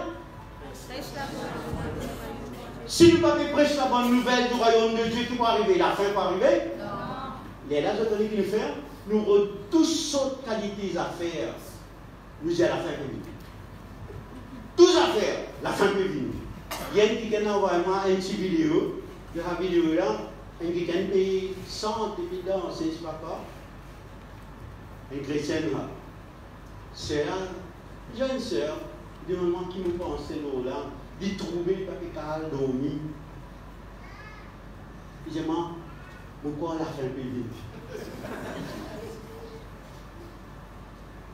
Prêche la bonne nouvelle.
Si nous ne pouvons pas prêcher la bonne nouvelle du royaume de Dieu, qui peut arriver? La fin peut arriver? Non. Et là, je connais qui nous faire. Nous avons toutes sortes de qualités à faire. Nous disons la fin peut venir. Toutes à faire, la fin peut venir. Il y a une qui a envoyé moi une petite vidéo. De la vidéo là, un qui a payé 100 depuis dans c'est papa. Un chrétien là. C'est une jeune sœur, du moment qui nous pensait là, d'y trouver le papier cal dormi. Il dit, pourquoi la fin peut venir?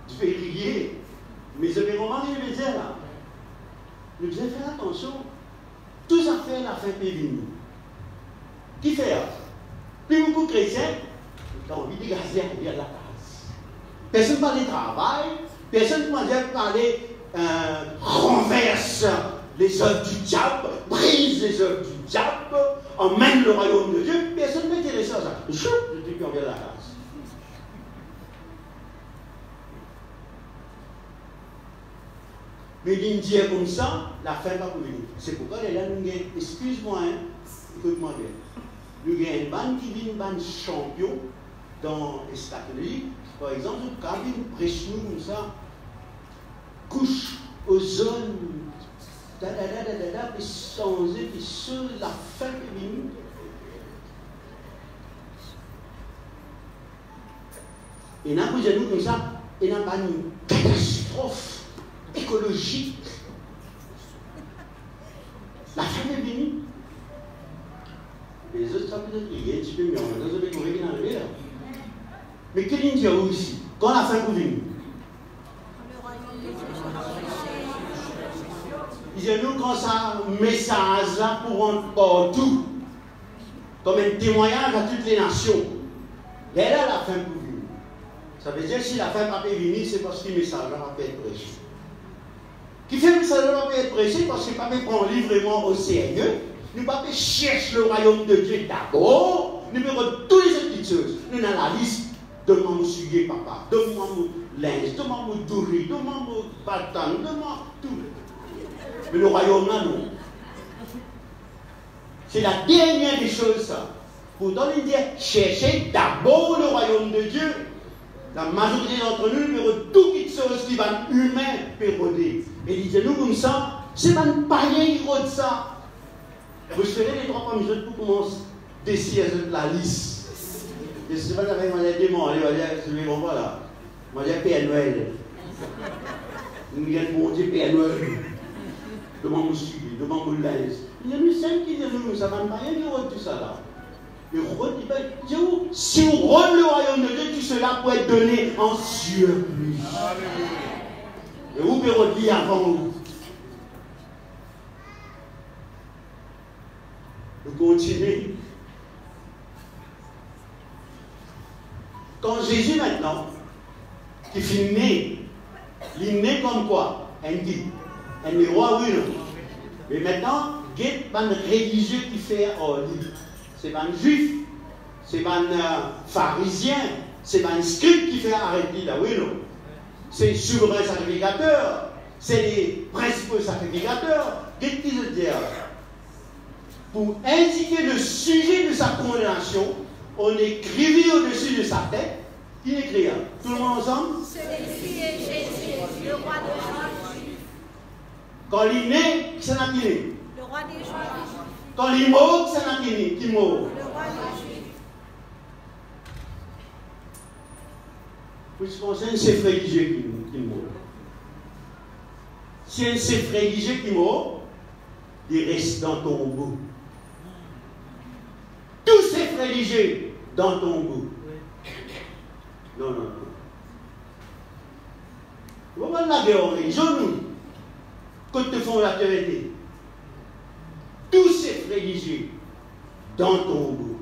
Tu fais rier. Mais je vais vraiment je dire là. Nous devons faire attention. Tous à faire la fin peut venir. Qui fait? Plus beaucoup de chrétiens, ils ont envie de gazer à la case. Personne ne parle de travail, personne ne parle renverse les œuvres du diable, brise les œuvres du diable, emmène le royaume de Dieu. Personne ne m'intéresse à ça. Je dis qu'on vient de la case. Mais il dit comme ça, la fin va venir. C'est pourquoi les là, nous avons, excuse-moi, écoute-moi bien. Nous avons une bande qui vient, une bande champion dans les catholiques. Par exemple, quand ils prêchent nous comme ça, couche, ozone, puis changer, puis sur la fin peut venir. Et là, vous avez nous comme ça, et là, pas une catastrophe écologique. La fin est venue. Les autres, ça peut être il y a un petit peu mieux. On va arriver là. Mais quel est le aussi? Quand la fin est venue? Disons-nous quand ça, message là pour rendre partout, comme un témoignage à toutes les nations. Et là, la fin pour venir. Ça veut dire que si la fin n'a pas venir, c'est parce que le message là va être prêché. Qui fait que ça ne va pas être prêché parce que le pape prend le livre vraiment au sérieux. Nous pape cherche le royaume de Dieu d'abord. Nous verrons toutes les petites choses. Nous avons la liste. Donne-moi mon sujet, papa. Donne-moi mon linge. Donne-moi mon douri. Donne-moi mon bâton. Donne-moi tout. Mais le royaume là, non. C'est la dernière des choses, ça. Pourtant, il dit cherchez d'abord le royaume de Dieu. La majorité d'entre nous, nous verrons toutes les choses qui vont humain péroder. Et disait-nous comme ça, c'est pas un païen qui rôde ça. Vous serez les trois premiers jours pour commencer à décider la liste. Et c'est pas avec moi, je vais demander, je vais voir là. Moi, j'ai Père Noël. Nous viens pour dire Père Noël. Demande mon suivi, demande mon linge. Il y a une scène qui dit nous, ça va pas rien qui rôde tout ça là. Et rôde, il va dire, si on rôde le royaume de Dieu, tout cela peut être donné en surplus. Et vous pouvez redire avant vous. Nous continuons. Quand Jésus maintenant, qui finit né, il est né comme quoi? Un guide. Un roi, oui, non. Mais maintenant, il y a un religieux qui fait livre. C'est pas un juif, c'est pas un pharisien, c'est pas un scribe qui fait arrêter là, oui, non. C'est le souverain sacrificateur, c'est les principaux sacrificateurs. Qu'est-ce qu'ils veulent dire? Pour indiquer le sujet de sa condamnation, on écrivit au-dessus de sa tête. Qui écrit? Tout le monde ensemble?
Celui-ci est Jésus, le roi des Juifs.
Quand il est né, c'est un qui est?
Le roi des Juifs.
Quand il est mort, c'est un qui mort?
Le roi des Juifs.
Vous pensez que c'est religieux qui mort? Si un chef religieux qui mort, il reste dans ton tombeau. Tous ces religieux dans ton tombeau. Non, non, non. Vous voyez la guerre en religion, nous, quand te font la vérité. Tous ces religieux dans ton tombeau.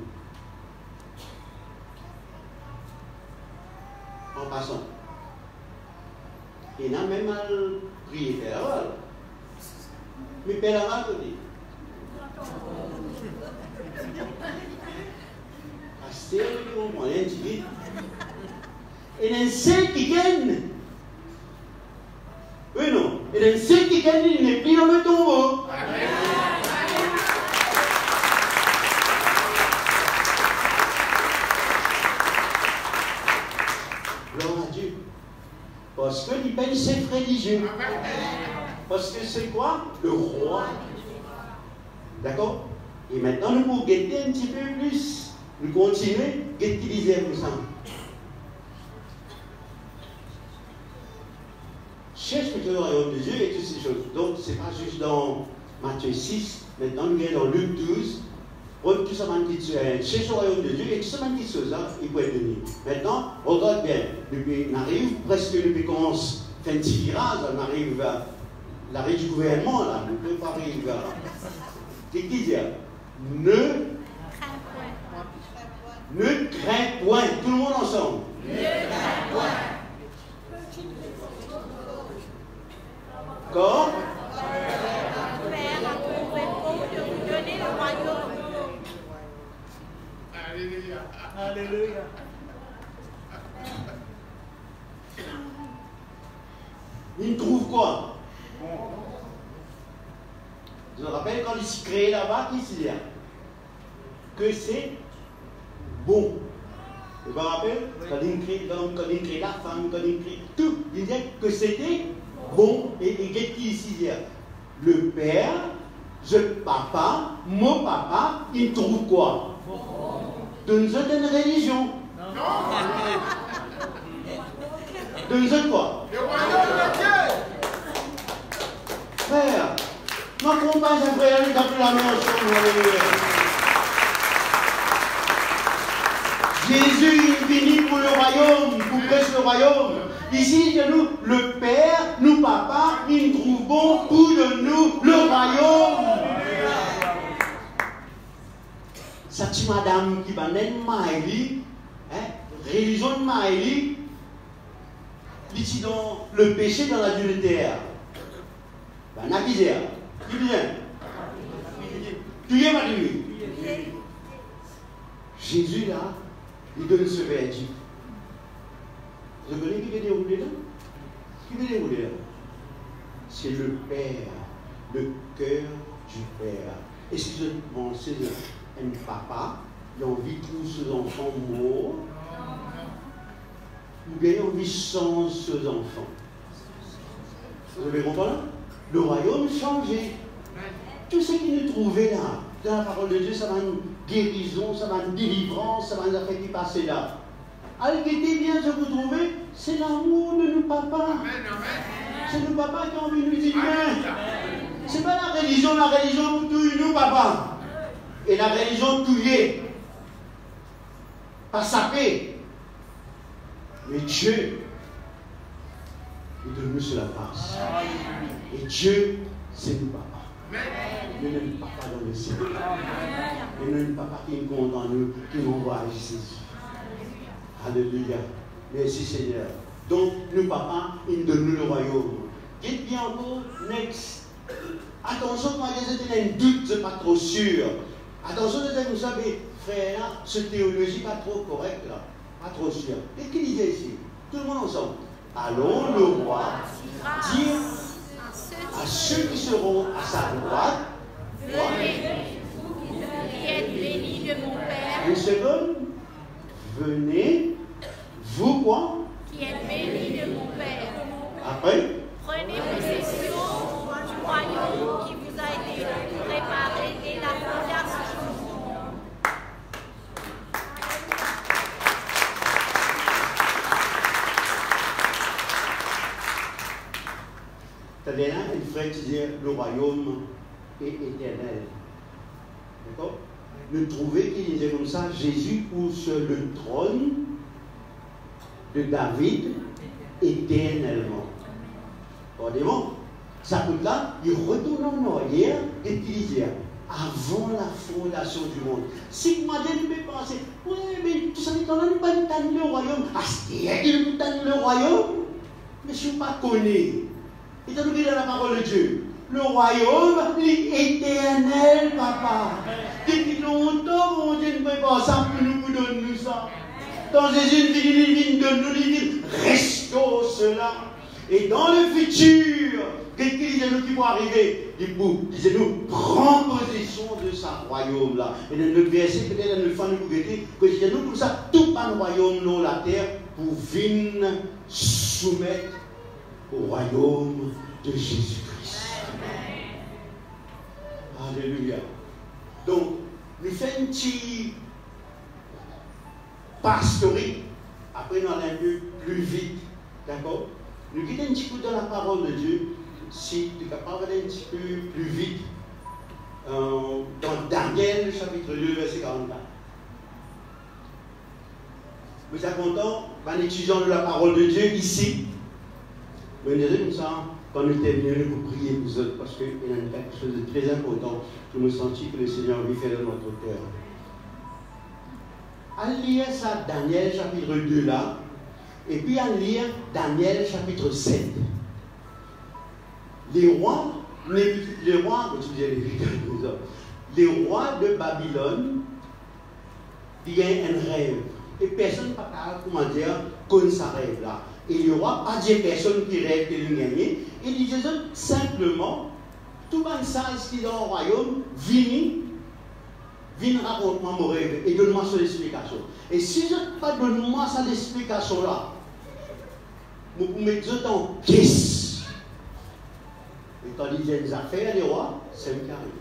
En passant. Il n'a même mal prié Père Aval. Mais Père Aval te dit. Pasteur, on m'a dit. Et il y a un seul qui gagne. Oui, non. Et il y a un seul qui gagne, il n'est plus dans le tombeau. Gloire à Dieu. Parce qu'il paye ses religieux. Parce que c'est quoi? Le roi. D'accord? Et maintenant, nous pouvons guetter un petit peu plus. Nous continuons, guetter comme ça. Cherche plutôt le royaume de Dieu et toutes ces choses. Donc, ce n'est pas juste dans Matthieu 6. Maintenant, nous sommes dans Luc 12. Prendre tout ça, cherche le royaume de Dieu et tout ça, petites choses là, il peut être donné. Maintenant, regarde bien. On arrive presque, depuis qu'on commence à faire un petit virage, on arrive vers l'arrêt du gouvernement, là. On peut pas arriver vers. Qu'est-ce qu'il dit? Ne crains point. Tout le monde ensemble. Ne crains point. Quand Père a trouvé bon de vous donner le royaume. Alléluia. Alléluia. Il trouve quoi? Je me rappelle quand il s'est créé là-bas, qu'est-ce qu'il y a? Que c'est bon. Vous vous rappelez? Quand il crée l'homme, quand il crée la femme, quand il crée tout, il disait que c'était bon. Et qu'est-ce qu'il ici dit? Le père, papa, mon papa, il trouve quoi? De une certaine religion. De une certaine quoi? Frère, ma compagne, après, elle a pris la main ensemble. Jésus est venu pour le royaume, pour prêcher le royaume. Ici, nous, le Père, nous, Papa, il trouve bon pour de nous le royaume. Ça, c'est madame qui va naître Maëli, religion de Maëli, ici dans le péché dans l'adultère. Ben, n'a qui dit? Qui dit? Tu es marié. Jésus, là, il donne ce verdict. Vous connaissez qui veut dérouler là? Qui veut dérouler là? C'est le Père, le cœur du Père. Est-ce que vous pensez un papa, il a envie de tous ses enfants morts? Ou bien il a envie de changer ses enfants? Vous avez compris là? Le royaume changeait. Tout ce qui nous trouvait là, dans la parole de Dieu, ça va une guérison, ça va une délivrance, ça va une affaire qui passait là. Alors, qui bien, je vous trouvez, c'est l'amour de nos papas. C'est nos papas qui ont envie de nous dire bien. C'est pas la religion pour tout nous, papa. Et la religion touillée. Pas sapée. Mais Dieu, il donne nous sur la face. Et Dieu, c'est nos papas. Il y a un papa dans le ciel. Il y a un papa qui est content nous, qui nous voit ici. Alléluia. Merci Seigneur. Donc, nous, papa, il donne nous le royaume. Dites bien encore, next. Attention, quand il y a un doute, je ne suis pas trop sûr. Attention, vous savez, frère, là, cette théologie pas trop correcte, là. Pas trop sûr. Qu'est-ce qu'il disait ici? Tout le monde ensemble. Allons, le roi, dire à ceux qui seront à sa droite, venez, vous qui êtes bénis de mon Père. Une seconde. Venez, vous quoi? Qui êtes bénis de mon Père. Après? Prenez possession du royaume qui vous a été préparé dès la fondation du monde. C'est-à-dire, il frère qui dit le royaume est éternel. D'accord? Nous trouvons qu'il disait comme ça, Jésus pousse sur le trône de David éternellement. Regardez-moi, ça coûte là, il retourne en arrière et il disait, avant la fondation du monde. Si moi je peux penser, oui, mais tout ça, on n'a pas dit le royaume. Ah, c'est qu'il nous donne le royaume. Mais je ne suis pas connu. Et tu nous dans la parole de Dieu. Le royaume est éternel, papa. Depuis longtemps, mon Dieu ne peut pas ça pour nous donner ça. Dans Jésus, il donne nous, il dit, restons cela. Et dans le futur, qu'est-ce qu'il disait nous qui vont arriver? Disait-nous, prends possession de sa royaume-là. Et dans notre verset, peut-être dans le fin de l'ouverture, que disait-nous comme ça, tout un royaume dans la terre pour venir soumettre au royaume de Jésus-Christ. Alléluia. Donc, nous faisons un petit pastorie. Après, nous allons un peu plus vite. D'accord? Nous quittons un petit peu dans la parole de Dieu. Si tu es capable d'aller un petit peu plus vite, dans Daniel, chapitre 2, verset 44. Vous êtes content, en étudiant de la parole de Dieu ici, vous me comme ça, quand nous terminons, vous priez vous autres, parce qu'il y a quelque chose de très important que nous sentons que le Seigneur veut faire dans notre cœur. Allez lire ça, Daniel, chapitre 2 là, et puis allez lire Daniel, chapitre 7. Les rois de Babylone viennent un rêve. Et personne ne peut pas, comment dire, connaît sa rêve là. Et le roi pas dit personne qui rêve de lui gagner. Il disait simplement, tout le monde sait qui est dans le royaume, viens raconte-moi mon rêve et donne-moi son explication. Et si je ne pas donne-moi cette explication là, vous pouvez mettre en caisse. Et quand il y a des affaires, les rois, c'est le carré.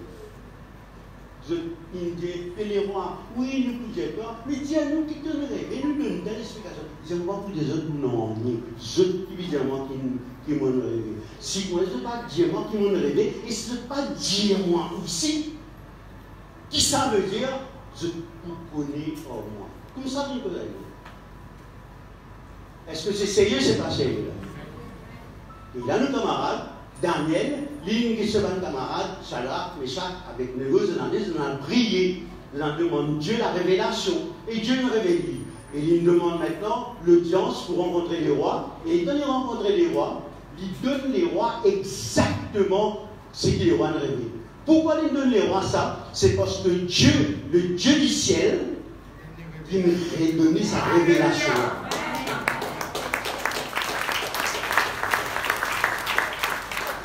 Il dit, les rois, oui, nous ne pouvons pas, mais dis-nous qui te rêve, et nous donnons telle explication. Je ne vois pas pour des autres, non, je évidemment qui m'ont rêvé. Si moi, je ne veux pas dire moi qui m'ont rêvé, et si je ne veux pas dire moi aussi, qui ça veut dire, je vous connais hors moi. Comme ça, vous pouvez aller. Est-ce que c'est sérieux, c'est pas sérieux là? Et là, nos camarades, Daniel, l'une qui se bat camarade, Shadrach, Meshach, avec Nébuchadnezzar, on a prié, on a demandé Dieu la révélation, et Dieu nous révèle. Et il nous demande maintenant l'audience pour rencontrer les rois, et quand il rencontre les rois, il donne les rois exactement ce que les rois nous révèlent. Pourquoi il donne les rois ça? C'est parce que Dieu, le Dieu du ciel, il nous a donné sa révélation.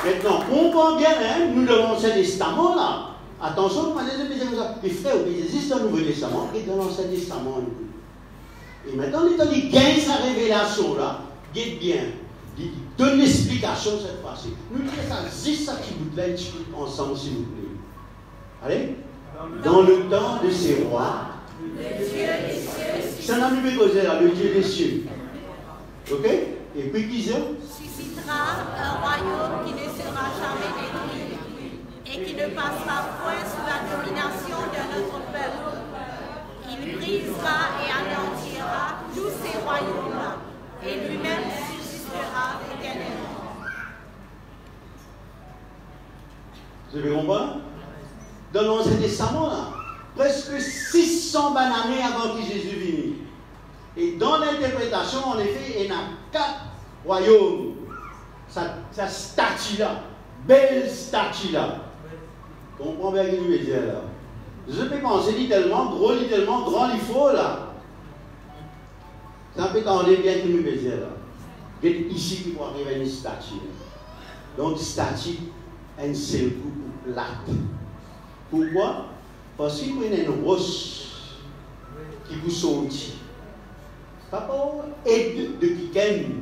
Maintenant, on comprend bien, hein, nous dans l'Ancien Testament, là. Attention, les frères, il existe un Nouveau Testament et dans l'Ancien Testament. Et maintenant, il gagne sa révélation, là. Guette bien. Il donne l'explication cette fois-ci. Nous disons ça, juste ça qui vous plaît, ensemble, s'il vous plaît. Allez. Dans le temps de ces rois, le Dieu des cieux. C'est un ami causé là, le Dieu des cieux. Ok? Et puis qui c'est?
Un royaume qui ne sera jamais détruit et qui ne passera point sous la domination de notre peuple. Il brisera et anéantira tous ces royaumes-là et lui-même subsistera éternellement.
Vous avez compris? Dans l'Ancien Testament, là, presque 600 années avant que Jésus vienne. Et dans l'interprétation, en effet, il y a 4 royaumes. Sa statue-là, belle statue-là. On comprend bien ce qu'il veut dire là. Je peux penser littéralement, grand, il faut là. Ça peut entendre bien ce qu'il veut dire là. C'est ici qu'il faut arriver à une statue. Donc, statue, un seul coup plate. Pourquoi? Parce qu'il y a une roche qui vous sortit. Papa, aide de quelqu'un.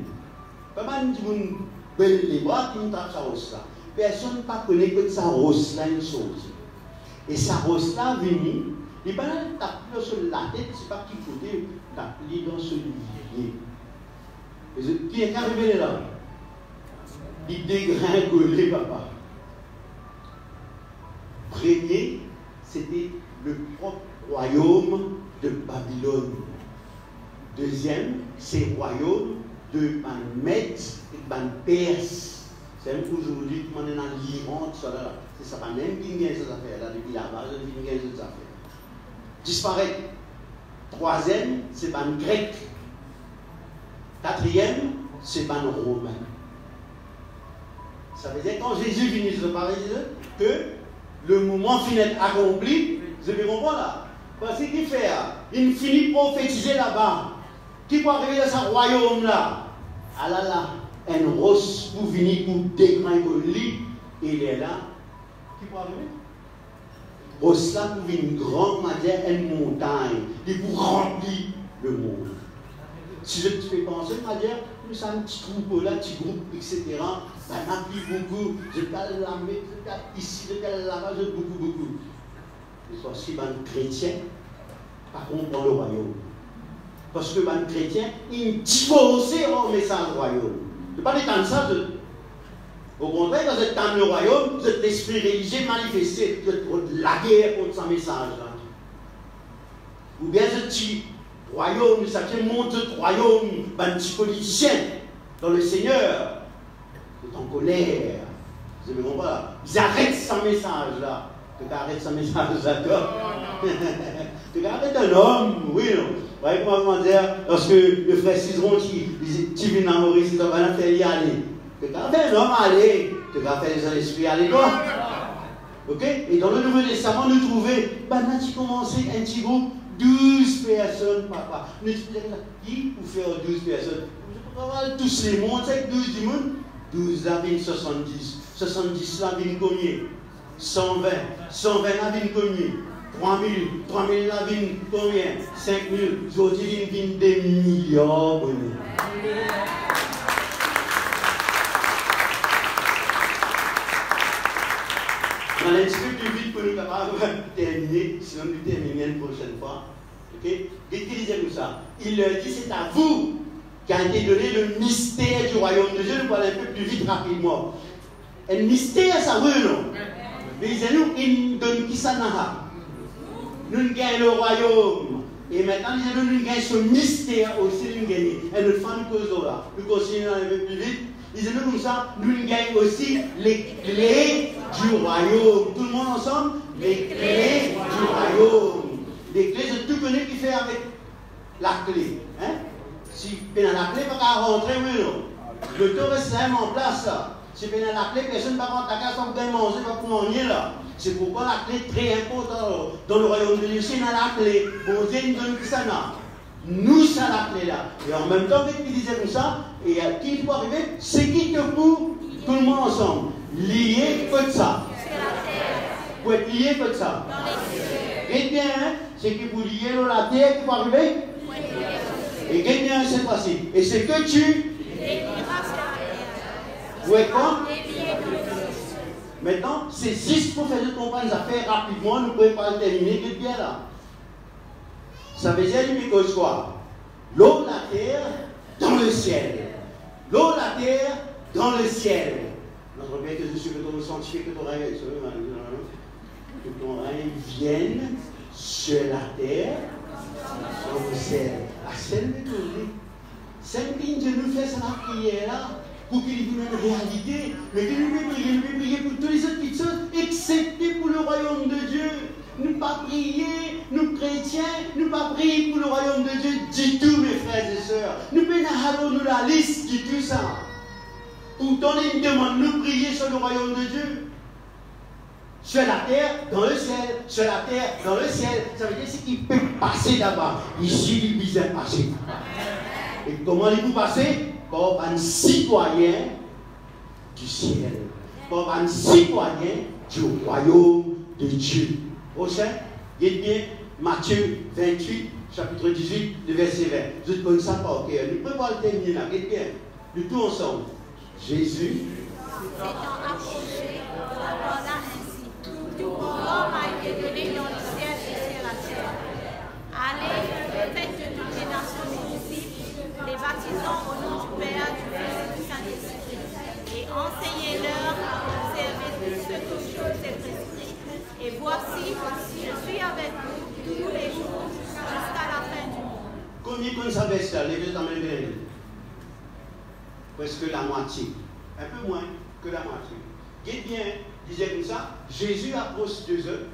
Pas mal de gens. Les bras qui nous tapent sa rose là. Personne ne peut pas connaître que sa rose là est sortie. Et sa rose là venue, il pas taper sur la tête, c'est pas qu'il côté, taper dans ce livier. Qui est arrivé là? il dégringolait, papa. Premier, c'était le propre royaume de Babylone. Deuxième, c'est le royaume de Mède et de Perse. C'est même aujourd'hui, on est dans l'Iran, tout ça là. C'est ça, pas même qui gagne ces affaires-là, depuis là-bas, je gagne ces affaires. Disparaître. Troisième, c'est le grec. Quatrième, c'est le romain. Ça veut dire quand Jésus vient se parler que le moment finit accompli, vous avez compris là. Parce qu'il fait, il finit prophétiser là-bas. Qui peut arriver dans ce royaume-là? Ah là là, un rose pour venir pour dégringoler, et il est là. Qui peut arriver? Rose là pour une grande matière, une montagne, et pour remplir le monde. Si je te fais penser, matière, nous sommes un petit groupe là, petit groupe, etc. Ça n'a plus beaucoup. Je parle là, je parle ici, je parle là-bas, je beaucoup. Et soit si les chrétiens, par contre, dans le royaume. Parce que les chrétiens, ils divorcent au message du royaume. Je ne parle pas de ça. Au contraire, quand vous êtes dans le royaume, vous êtes l'esprit religieux manifesté, vous êtes contre la guerre contre ce message-là. Ou bien ce petit royaume, ça fait monter le royaume, un petit politicien dans le Seigneur. Vous êtes en colère. Vous avez compris là? Ils arrêtent ce message-là. Tu arrêtes ce message-là, toi. Tu arrêtes un homme, oui, non. Vous voyez comment dire, lorsque le frère Cizeron, tu viens dans Maurice, tu vas faire y aller. Tu as fait un homme aller, tu as fait l'esprit aller, toi. Ok? Et dans le Nouveau Testament, nous trouvons, maintenant tu commences un petit groupe, 12 personnes, papa. Nous disons, qui pour faire 12 personnes? Je peux avoir tous les mondes, c'est 12 du monde. 12 là, viennent 70. 70 là, viennent combien? 120. 120 là, viennent combien? 3000. 3000 là, viennent combien? 5000. Aujourd'hui, viennent des millions. On a un petit peu plus vite pour nous capables de terminer, sinon nous terminer une prochaine fois. Ok? Qu'est-ce qu'il disait comme ça? Il leur dit, c'est à vous qu'a été donné le mystère du royaume de Dieu. Nous parlons un peu plus vite rapidement. Un mystère, ça veut, non? Mais il disait, nous, il nous donne qui ça n'a. Nous gagnons le royaume. Et maintenant, nous gagnons ce mystère aussi, nous gagnons. Et nous faisons une cause là. Nous continuons un peu plus vite. Il disait, nous, comme ça, nous gagnons aussi les clés du royaume. Tout le monde ensemble? Les clés du royaume. Les clés, je tout connais qui fait avec la clé. Hein? Si tu as la clé, tu vas rentrer, oui, non? Le taux reste en place, là. Si tu as la clé, personne ne va rentrer à ta case sans bien manger, pas pour manger, là. C'est pourquoi la clé est très importante dans le royaume de Dieu. Si on a la clé, bon Dieu nous donne qui ça n'a. Nous, ça la clé là. Et en même temps, qu'il disait comme ça, et à qui il faut arriver, c'est qui que pour tout le monde ensemble. Lié, que de ça. Pour être lié, que de ça. Et bien, hein, c'est qui pour lier la terre qui va arriver. Et gagne bien cette fois-ci. Et c'est que tu. Vous êtes quoi? Maintenant, c'est juste pour faire de comprendre les affaires rapidement, nous ne pouvons pas le terminer, que bien là. Ça veut dire que quoi? L'eau, la terre, dans le ciel. L'eau, la terre, dans le ciel. Notre Père que je suis, que ton scientifique, que ton règne, que ton règne vienne sur la terre, dans le ciel. La seule méthode, c'est que Dieu nous fait cette prière là, pour qu'il vienne une réalité, mais que nous prier pour toutes les autres petites choses, excepté pour le royaume de Dieu. Nous pas prier, nous chrétiens, nous pas prier pour le royaume de Dieu, du tout, mes frères et sœurs. Nous pouvons nous la liste, du tout ça. Pourtant, il nous demande de nous prier sur le royaume de Dieu. Sur la terre, dans le ciel. Sur la terre, dans le ciel. Ça veut dire ce qui peut passer d'abord. Ici, il vise à passer. Et comment il peut passer? Comme un citoyen du ciel. Comme un citoyen du royaume de Dieu. Prochain, dites bien Matthieu 28, chapitre 18, le verset 20. Je te donne ça par cœur. Nous pouvons pas le terminer là. Dites bien, nous tous ensemble. Jésus,
étant approché, aborda ainsi. Tout pouvoir m'a été donné dans le ciel et sur la terre. Allez, faites de toutes les nations des disciples, les baptisant au nom du Père, du Fils et du Saint-Esprit, et Enseignez-leur à observer tout ce que je vous ai prescrit. Et voici, je suis avec vous tous les jours jusqu'à la fin du monde.
Combien qu'on savait ça, les deux amènent presque la moitié. Un peu moins que la moitié. Guette bien, disait comme ça, Jésus approche d'eux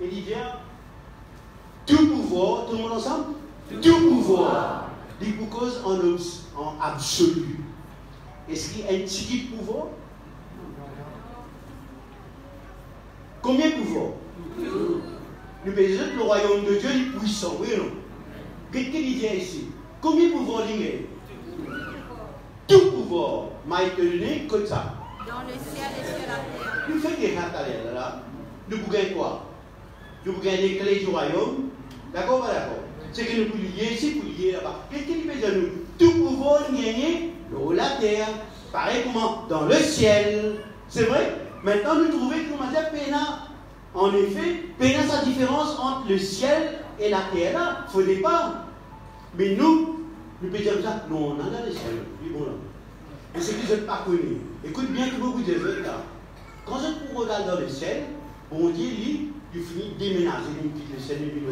et il vient tout pouvoir, tout le monde ensemble? Tout pouvoir. Il vous cause en absolu. Est-ce qu'il y a un petit pouvoir? Combien de pouvoir? Nous faisons le royaume de Dieu est puissant, oui ou non? Qu'est-ce qu'il dit ici? Combien de pouvoir il y a? Tout pouvoir m'a été donné comme ça.
Dans le ciel et sur la terre.
Nous faisons des rats là. Nous gagnons quoi? Nous gagnons les clés du royaume. D'accord, pas d'accord? C'est que nous pouvons lier ici, pour lier là-bas. Qu'est-ce qu'il fait de nous? Tout pouvoir gagner dans la terre. Pareil comment? Dans le ciel. C'est vrai? Maintenant, nous trouvons comment dire Péna. En effet, Péna sa différence entre le ciel et la terre. Là, il ne faut pas. Mais nous pouvons dire ça. Non, on a dans le ciel. Oui, bon là. Mais ce que vous n'êtes pas connu. Écoute bien que beaucoup de gens là. Quand je regarde dans le ciel, on dit, lui, il finit de déménager, il quitte le ciel et lui.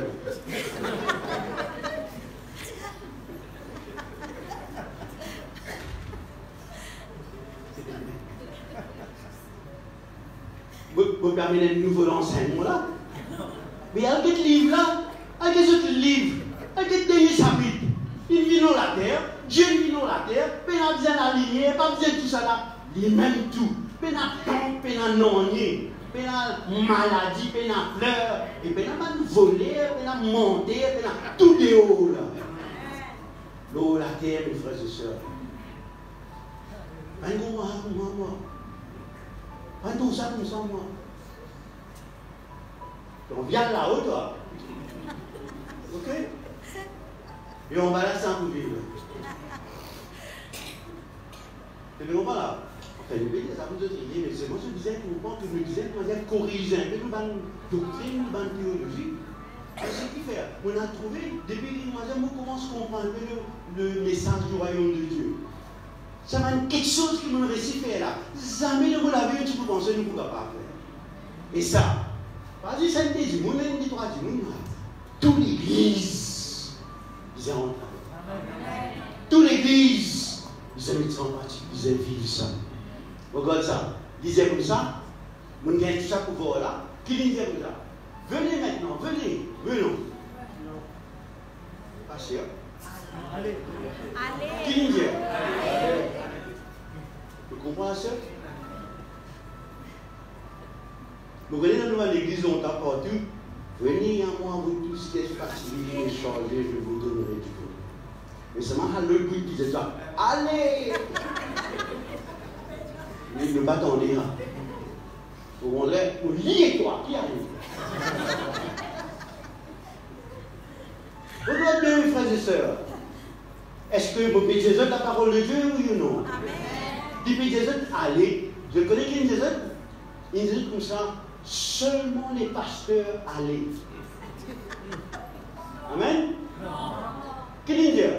Vous permettez un nouveau enseignement là. Mais il y a quelques livres là, il y a quelques autres livres, il y a quelques derniers chapitres. Il vit dans la terre, Dieu vit dans la terre, il n'a pas besoin d'aligner, pas besoin de tout ça là. Il même tout. Il n'a pas de il n'a nonnier, il n'a maladie, il n'a fleur, et il n'a pas de voler, il n'a monter, il n'a tout de haut là. L'eau, la terre, mes frères et sœurs. Moi. Pas tout ça comme ça, moi. On vient là-haut, toi. Ok? Et on va là sans vous vivre. C'est bien, on va là. Enfin, nous ça vous dire, mais c'est moi je disais que nous disons de manière corrigée, un peu de doctrine, de théologie. C'est ce qu'il fait. On a trouvé, depuis on commence à comprendre le message du royaume de Dieu. Ça m'a quelque chose qui me réussit faire là. Jamais vous l'avez, tu peux penser, nous ne pouvons pas faire. Et ça, vas-y, ça me dit, mon ami, toi, dis-moi, toute l'église, ils ont entendu. Toute l'église, ils ont mis en pratique, ils ont vécu ça. Regarde ça, ils disaient comme ça, on gagne tout ça pour voir là. Qui disait comme ça? Venez maintenant, venons. Pas sûr. Allez. Qui dit? Vous comprenez ça? Vous venez dans l'église, on tape partout. Venez à moi, vous tous qui êtes fatigués et chargés, je vous donnerai du tout. Mais c'est moi le bruit qui disait ça. Allez! Mais il ne va t'en dire. On lit toi, qui arrive? Regardez bien, mes frères et sœurs. Est-ce que vous pétez la parole de Dieu, oui ou non?
Amen.
Dit pétez allez. Je connais qui dit ça? Il dit comme ça. Seulement les pasteurs allez. Amen? Qui dit Dieu?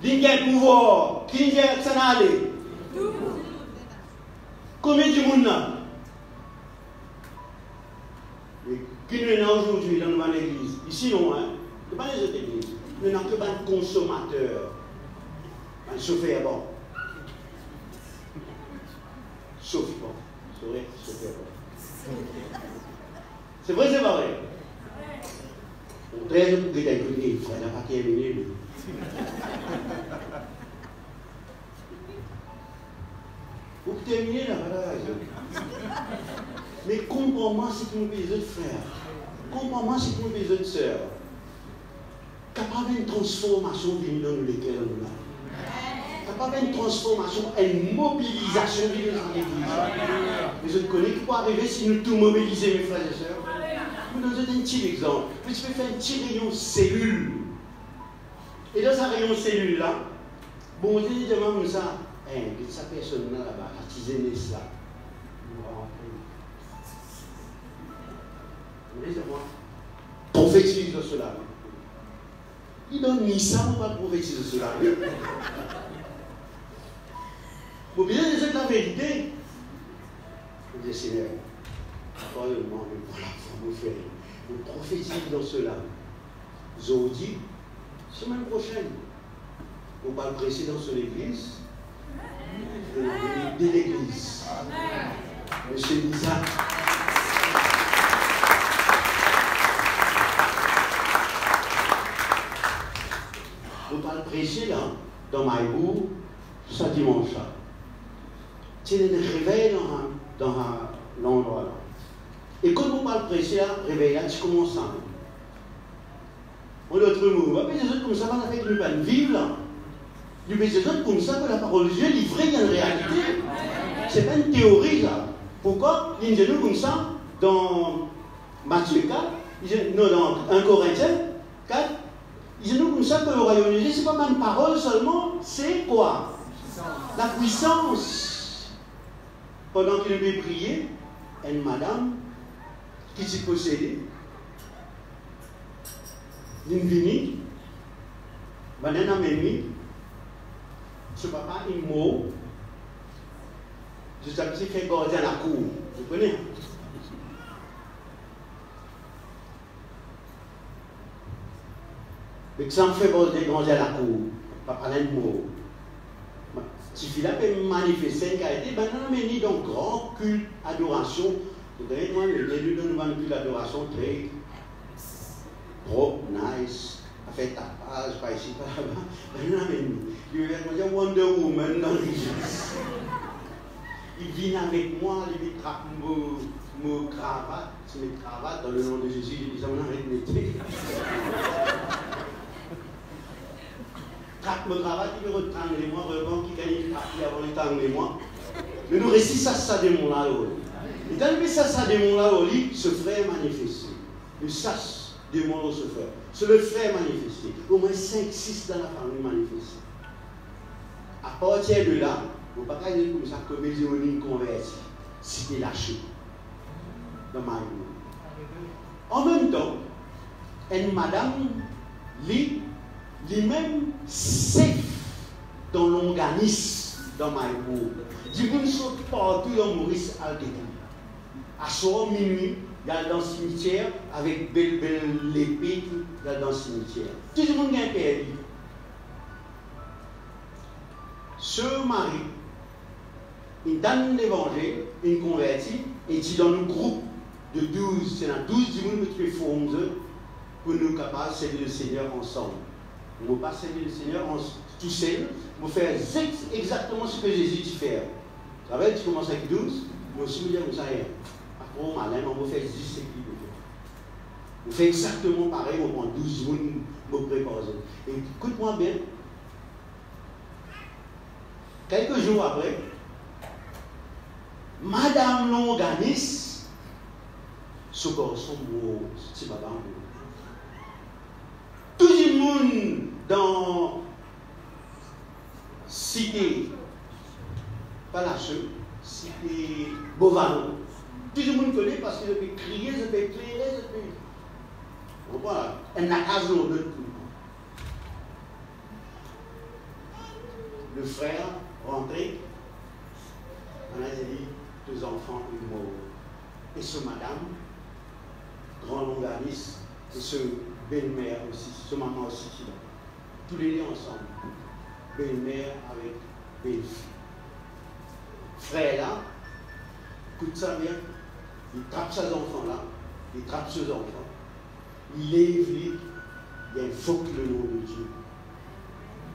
Il y a un pouvoir. Qui dit que ça n'a allé? Combien de monde là? Qui nous est aujourd'hui dans l'église? Ici non, hein? Ce n'est pas les autres églises. Nous n'avons que des consommateurs. Un chauffeur, bon. Sauf bon. C'est vrai, chauffeur, bon. C'est vrai, c'est pas vrai? On traite de tout écouter, frère, n'a pas terminé, lui. Pour terminer, là, voilà. Mais comprends-moi ce que nous les autres frères. Comprends-moi ce que nous les autres sœurs. Capable d'une transformation venue dans lesquelles nous là. Capable d'une transformation, une mobilisation venue dans l'église. Mais je connais qui peut arriver si nous tout mobiliser, mes frères et sœurs. Je vous donne un petit exemple. Je peux faire un petit rayon cellule. Et dans ce rayon cellule là, bon, je dis comme ça, sa personne là-bas, artisanée ça. Prophétise de cela. Il donne ni ça, on va prophétiser cela. Vous bien dire la vérité. Vous dites, Seigneur, accorde-moi pour la foi, vous faire. Vous prophétisez dans cela. Vous dit, semaine prochaine, vous ne pas prêcher dans son église, de l'église. Monsieur Lisa. Vous pas prêcher là, dans Maïbou, ce dimanche là. C'est un réveil dans l'endroit là. Et quand vous parlez prêcher là, réveil là, tu commences à. On l'autre mot, on va payer des autres comme ça, on a fait que nous pas vivre là. Nous payer des autres comme ça, que la parole de Dieu est livrée, il y a une réalité. Ce n'est pas une théorie là. Pourquoi il y a nous comme ça dans Matthieu 4, non, dans 1 Corinthiens 4, il y a nous comme ça que le royaume de Dieu, ce n'est pas une parole seulement, c'est quoi? La puissance. Pendant qu'il devait prier, une madame qui s'est possédée, d'une venue, madame a mis, ce papa est mort, je sais qu'il fait gardien à la cour, vous connaissez? Mais ça me fait gardien à la cour, papa est mort. Si Philippe peut manifester une qualité, maintenant on a mis donc grand culte, adoration. Vous savez, moi, le début de nous culte, adoration très propre, nice, a fait tapage, pas ici, pas là-bas. Maintenant on a mis. Je vais dire Wonder Woman dans l'église. Il vient avec moi, il me trappe mon cravate, c'est mes cravates dans le nom de Jésus, il dit ça, on arrête de mettre. Trappe mon cravate, il me retrangle moi, vraiment, qui gagne trappe avant le temps de moi. Mais nous récitons ça de mon là. Et dans le ça de mon là, ce frère manifesté. Le sas de mon ce frère. C'est le frère manifesté. Au moins 5-6 dans la famille manifestée. À partir de là, vous ne pouvez pas dire comme ça que mes yeux convertis, si tu es lâché dans ma vie. En même temps, une madame, lui-même, safe dans l'organisme dans ma vie. Du coup, ils sont partout dans Maurice Algérie. À soir, minuit, il y a dans le cimetière, avec belle l'épée, il y a dans le cimetière. Tout le monde a un père. Ce mari, il donne l'évangile, il convertit, et il dans un groupe de 12, c'est dans 12 du monde qui fait pour nous capables de servir le Seigneur ensemble. On ne va pas servir le Seigneur tout seul, on va faire exactement ce que Jésus dit faire. Vous savez, tu commences avec 12, moi aussi, je dis comme ça, après, malin, on va faire 10 ce qu'il veut. On fait exactement pareil, on prend 12 jours, on prépare. Et écoute-moi bien, quelques jours après, Madame l'organiste, ce garçon mort, c'est pas bon. Tout le monde dans cité, pas la cheveux, cité Bovano, tout le monde connaît parce qu'il peut crier, il peut éclairer, il peut. Voilà, elle n'a qu'à jouer de tout. Le frère rentré, on a dit 2 enfants et morts. Et ce madame, grand longaniste, et ce belle-mère aussi, ce maman aussi qui est là. Tous les deux ensemble. Belle-mère avec belle-fille. Frère là, écoute ça bien, il trappe ces enfants-là, il trappe ces enfants. Il lève, il invoque le nom de Dieu.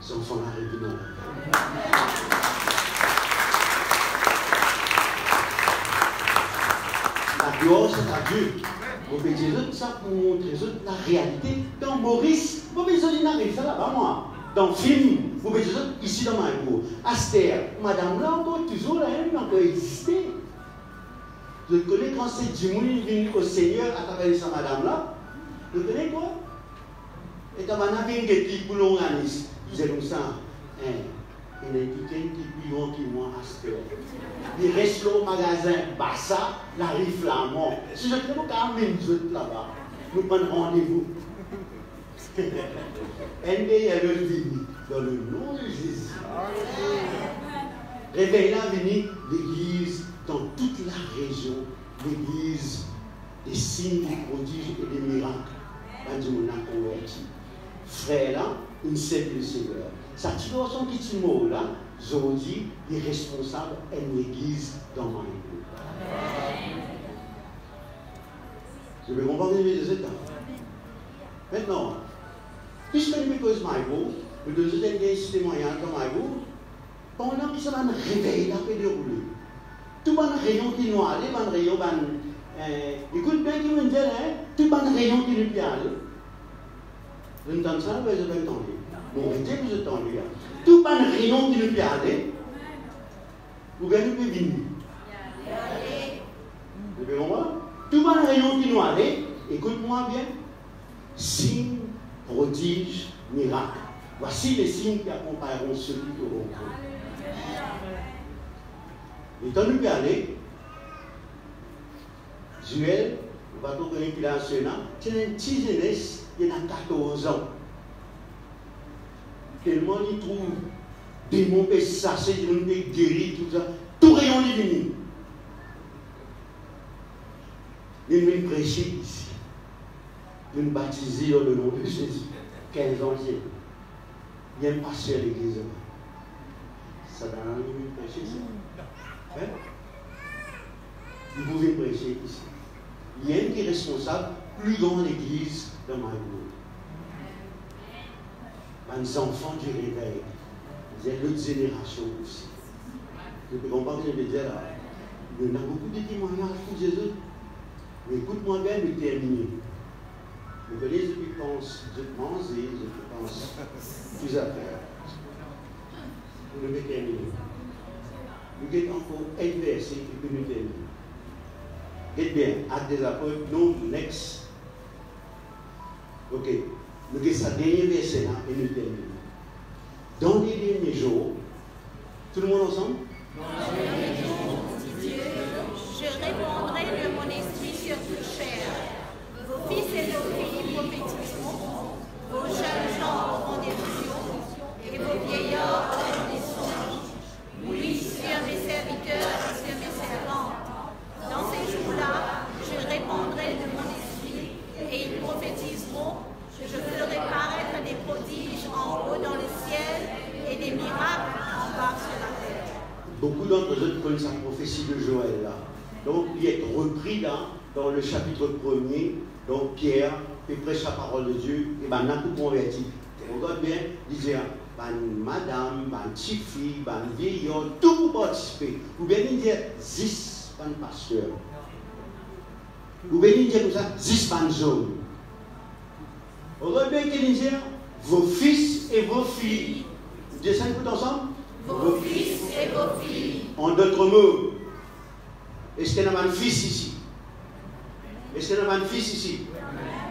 Ces enfants-là arrivent dans la La gloire, c'est à Dieu. Vous pouvez dire ça pour montrer la réalité. Dans Maurice, vous pouvez dire ça là-bas, moi. Dans le film, vous pouvez dire ici dans ma cour. Astère, madame là, encore toujours là, elle n'a pas existé. Je connais quand c'est du monde venu au Seigneur à travers sa madame là. Vous connaissez quoi? Et quand on a vu une petite pour l'organisme, c'est comme ça. Il y a quelqu'un qui est plus grand que moi à cette heure. Il reste au magasin Bassa, la rue Flamand. Si je ne peux pas amener nous autres là-bas, nous prenons rendez-vous. NDL le vini, dans le nom de Jésus. Réveil là, venir l'église dans toute la région, l'église des signes, des prodiges et des miracles. Ben, Dieu m'a converti. Frère là, une seule le Seigneur. Ça tire son petit mot là, je vous dis, les responsables de l'église dans ma église. Je vais comprendre les états. Maintenant, puisque nous posons ma église, nous devons être des témoignages dans ma église, pendant que ça va nous réveiller, ça peut dérouler. Tout le rayon qui nous allait, le rayon, écoute bien qui me dit, tout le rayon qui nous peut aller. Vous entendez ça, vous avez entendu. Bon, vous avez entendu. Tout le rayon qui nous peut aller, vous avez pu venir. Vous pouvez comprendre? Tout le rayon qui nous allait, écoute-moi bien, signes, prodiges, miracles. Voici les signes qui accompagneront celui qui auront cru. Et quand nous allons aller, Joël, on va trouver qu'il a un Sénat, c'est un petit jeunesse, il a 14 ans. Tellement il trouve des mots chassés, des guéris, tout ça, tout rayon est venu. Il vient prêcher ici. Il vient baptiser dans le nom de Jésus. 15 ans, il y a un pasteur à l'église. Ça donne un peu de prêcher ici. Hein? Vous pouvez prêcher ici. Il y a un qui est responsable, plus grand l'église dans ma vie. Les enfants du réveil. Vous êtes l'autre génération aussi. Je ne comprends pas ce que je veux dire là. Il y a beaucoup de témoignages pour Jésus. Mais écoute-moi bien, je vais terminer. Vous connaissez, je pense, je pense plus à faire. Vous devez terminer. Vous avez encore un verset qui peut nous terminer. Dites bien, Actes des Apôtres, non, next. Ok. Nous avons ce dernier verset là et nous terminons. Dans les derniers jours, tout le monde ensemble?
Dans les derniers jours, dit Dieu, je répandrai de mon esprit sur toute chair. Vos fils et vos filles prophétiseront, vos jeunes gens auront des visions, et vos vieillards auront des songes. Oui, sur mes serviteurs et sur mes servantes. Dans ces jours-là, je répandrai de mon esprit, et ils prophétiseront. Je ferai paraître des prodiges en haut dans le ciel et des miracles en bas sur la terre.
Beaucoup d'entre eux connaissent la prophétie de Joël là. Donc il est repris là dans le chapitre 1er. Donc Pierre il prêche la parole de Dieu et ben n'a tout converti. On regarde bien, il dit madame, petite fille, vieillard, tout pour participer. Ou bien il dit 10 pasteurs. Ou bien il dit comme ça 10 hommes. On regarde bien qu'il dit vos fils et vos filles. Vous dites ça écoute ensemble?
Vos fils et vos filles.
En d'autres mots, est-ce qu'il y a un fils ici? Est-ce qu'il y a un fils ici?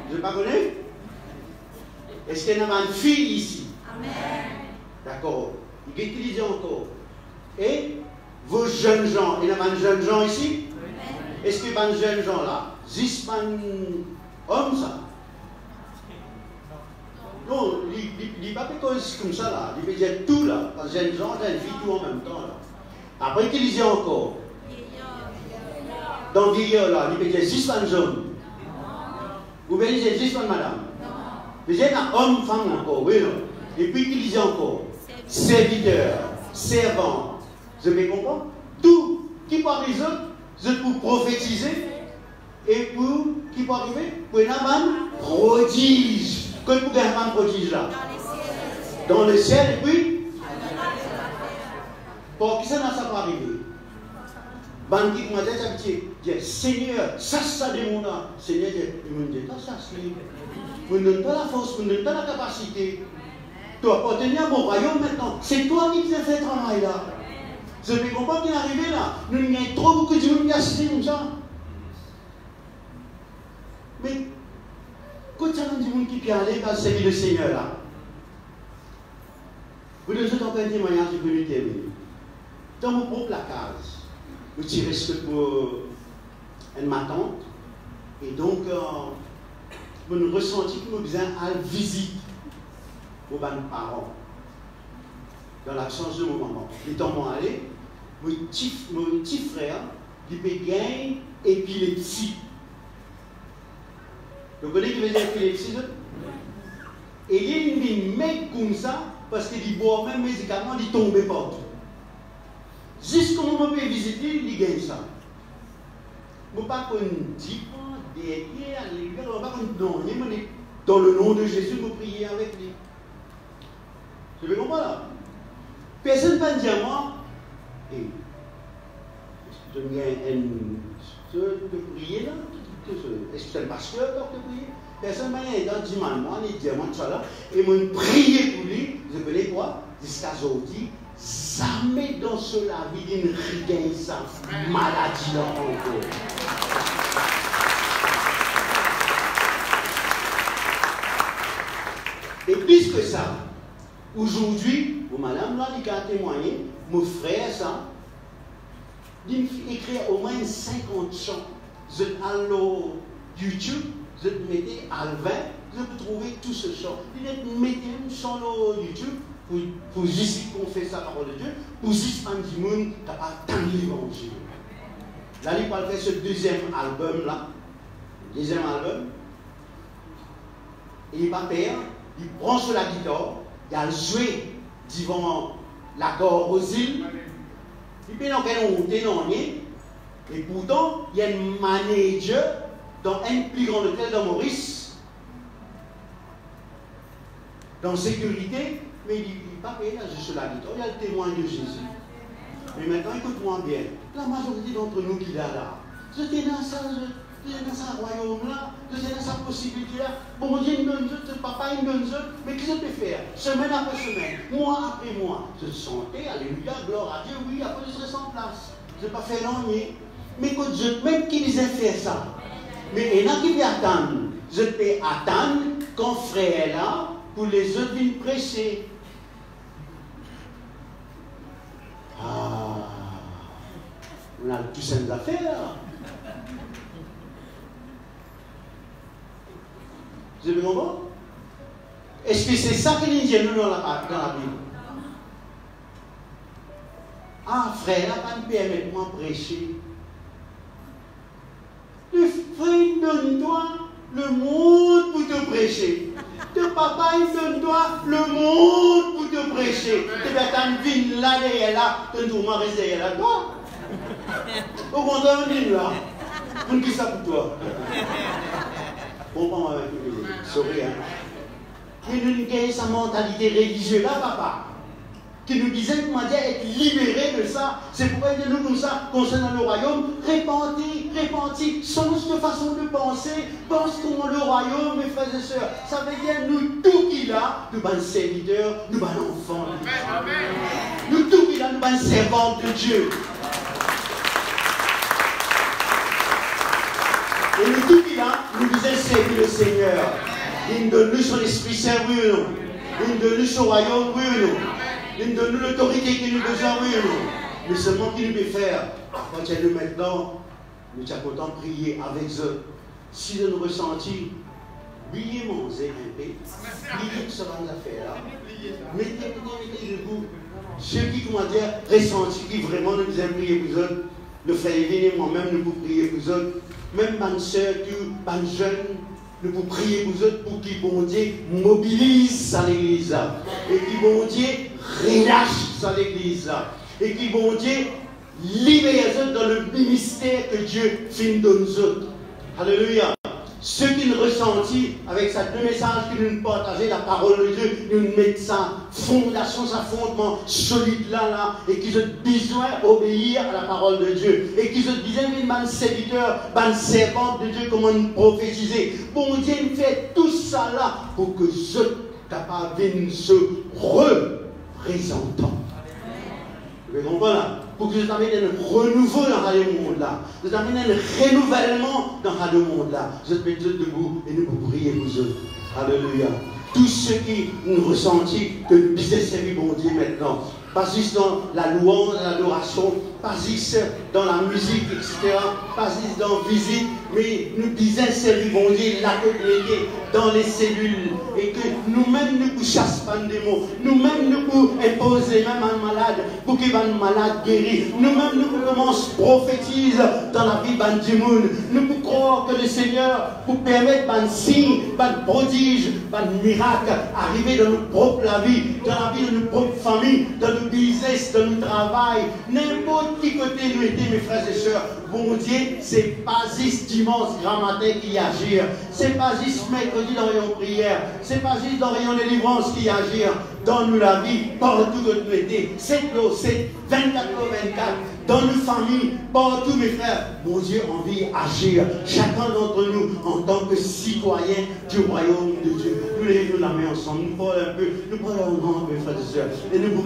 Je ne pas connais? Est-ce qu'il y a une fille ici?
Amen.
D'accord. Il utilise encore. Et vos jeunes gens, il y a un jeune gens ici? Est-ce qu'il y a un jeune gens là? 10 hommes ça? Non, il n'est pas cause comme ça là. Il veut dire tout là. Parce que jeunes gens, jeunes filles, tout en même temps là. Après qu'il disait encore. Dans vieillard là, il veut dire 10 hommes. Vous voulez dire 10 madame? Vous êtes un homme, femme encore, oui non. Et puis qu'il disait encore. Serviteur, servant. Vous avez compris? Tout qui peut arriver, c'est pour prophétiser. Et pour qui peut arriver? Pour un prodige. Que pour un prodige là? Dans le ciel et puis? Pour qui ça n'a pas arrivé? Ban qui m'a dit, Seigneur, ça des mondes là. Seigneur, il me dit, ça, vous ne donne pas la force, vous ne donne pas la capacité. Toi, pour tenir mon royaume maintenant, c'est toi qui fais fait le travail là. Je ne comprends pas qu'il est arrivé là. Nous avons trop beaucoup de gens qui assistent comme ça. Mais, quand ça dit monde qui peut aller dans servir le Seigneur là, vous devez entendre un témoignage de l'unité. Dans mon propre placage, je tirez ce pour ma tante, et donc, je me ressenti que nous besoin à visite aux parents, dans l'absence de mon maman. Les temps m'ont allé, mon petit frère, il peut gagner épilepsie. Vous connaissez qui veut dire épilepsie? Et il met comme ça, parce qu'il boit même médicaments, il tombe partout. Jusqu'au moment où il peut visiter, il gagne ça. Je ne sais pas qu'on dit, derrière, à l'église, on ne va pas qu'on dit, dans le nom de Jésus, nous prions avec lui. Je vais comprendre là. Personne ne va dire moi, je viens de prier là, est-ce que c'est le pasteur qui te prie? Personne ne va dire moi, ni dire moi, tout là, et me prier pour lui, je connais quoi? Jusqu'à aujourd'hui, jamais dans cela vie d'une regagne ça, maladie là encore. Et plus que ça, aujourd'hui, madame là, il a témoigné, mon frère, ça, il écrit au moins 50 chants. Je vais aller sur YouTube, je vais mettre à 20, je vais trouver tout ce chant. Il va mettre un chant sur YouTube pour juste confesser la parole de Dieu, pour juste un petit monde capable d'entendre l'évangile. Là, il va faire ce deuxième album là, et il va faire, il prend sur la guitare, il a joué devant l'accord aux îles, il peut dans quel monter dans rien, et pourtant, il y a un manager dans un plus grand hôtel de Maurice, dans sécurité, mais il n'est pas payé là, juste sur la guitare, il y a le témoin de Jésus. Mais maintenant, écoute-moi bien, la majorité d'entre nous qui est là, je suis dans ça, dans ce royaume-là, dans cette possibilité-là. Bon Dieu, il donne Dieu, papa, il donne Dieu, mais qu'est-ce que je peux faire? Semaine après semaine, mois après mois, je sentais, alléluia, gloire à Dieu, oui, après je serai sans place. Je n'ai pas fait l'ennui. Mais que Dieu, même qui disait faire ça, mais il y en a qui veulent attendre. Je peux attendre quand frère est là, pour les autres viennent prêcher. Ah, on a le plus simple à faire. Vous avez compris? Est-ce que c'est ça que nous disons dans la Bible? Ah, frère, là, pas me permettre de prêcher. Le frère donne-toi le monde pour te prêcher. Ton papa, il donne-toi le monde pour te prêcher. Tu vas t'en venir là, derrière là, tu vas rester derrière là, toi. Au contraire, on vient là. On dit ça pour toi. Bon, sorry, hein. Mais nous avons sa mentalité religieuse là, papa, qui nous disait comment dire être libéré de ça. C'est pourquoi il dit nous comme ça, concernant le royaume, répandis, change de façon de penser, pense comment le royaume, mes frères et sœurs. Ça veut dire nous tout qu'il a, nous sommes serviteurs, nous sommes enfants de Dieu. Nous tout qu'il a, nous sommes servants de Dieu. Et nous tout qu'il a, nous disons servir le Seigneur. Il nous donne son esprit saint, oui ou non. Il nous donne son royaume, oui ou non. Il nous donne l'autorité qu'il nous besoin, oui ou non. Mais seulement qu'il nous peut faire. Quand il y a nous maintenant, nous sommes contents de prier avec eux. Si nous nous ressentons, oubliez manger un peu. Oubliez tout ça dans les affaires là. Mettez debout. Ceux qui, comment dire, ressentent, qui vraiment nous aiment prier pour eux. Le frère Evin et moi-même, nous pouvons prier pour eux. Même ma soeur, ma jeune, nous pouvons prier pour eux pour qu'ils, bon Dieu, mobilisent à l'église. Et qu'ils, bon Dieu, relâchent à l'église. Et qu'ils, bon Dieu, libèrent dans le ministère que Dieu fait de nous autres. Alléluia. Ceux qui nous ressentent avec ces deux messages que nous partageons, la parole de Dieu, nous mettons sa fondation, sa fondement solide là, et qui ont besoin d'obéir à la parole de Dieu. Et qui ont besoin d'être serviteurs, d'être servants de Dieu, comment nous prophétiser. Bon Dieu, il fait tout ça là pour que je sois capable de se représentant. Vous comprenez là? Pour que je t'amène un renouveau dans le monde là. Je t'amène un renouvellement dans le monde là. Je te mets debout et nous pouvons prier pour eux. Alléluia. Tous ceux qui nous ressentent que nous disons servir bon Dieu maintenant. Pas juste dans la louange, l'adoration, pas juste dans la musique, etc. Pas juste dans la visite, mais nous disons c'est bon Dieu, la communauté, dans les cellules, et que nous-mêmes nous ne chassons pas des mots, nous-mêmes nous pouvons imposer même un malade, pour qu'il va un malade guéri, nous-mêmes nous commençons à prophétiser dans la vie de monde, nous pouvons croire que le Seigneur pour permettre un signe, un prodige, un miracle, arriver dans notre propre vie, dans la vie de notre propre famille, dans nos business, dans notre travail, n'importe qui côté nous était, mes frères et sœurs. Bon Dieu, c'est pas juste dimanche grand matin qui agit, c'est pas juste mercredi dans les prières, c'est pas juste dans les délivrances qui agit. Donne-nous la vie partout que nous étions, 7 jours 7, 24 jours 24, dans nos familles, partout mes frères. Mon Dieu a envie d'agir, chacun d'entre nous en tant que citoyen du royaume de Dieu. Nous lèvons la main ensemble, nous parlons un peu, nous parlons un peu, frères et sœurs, et nous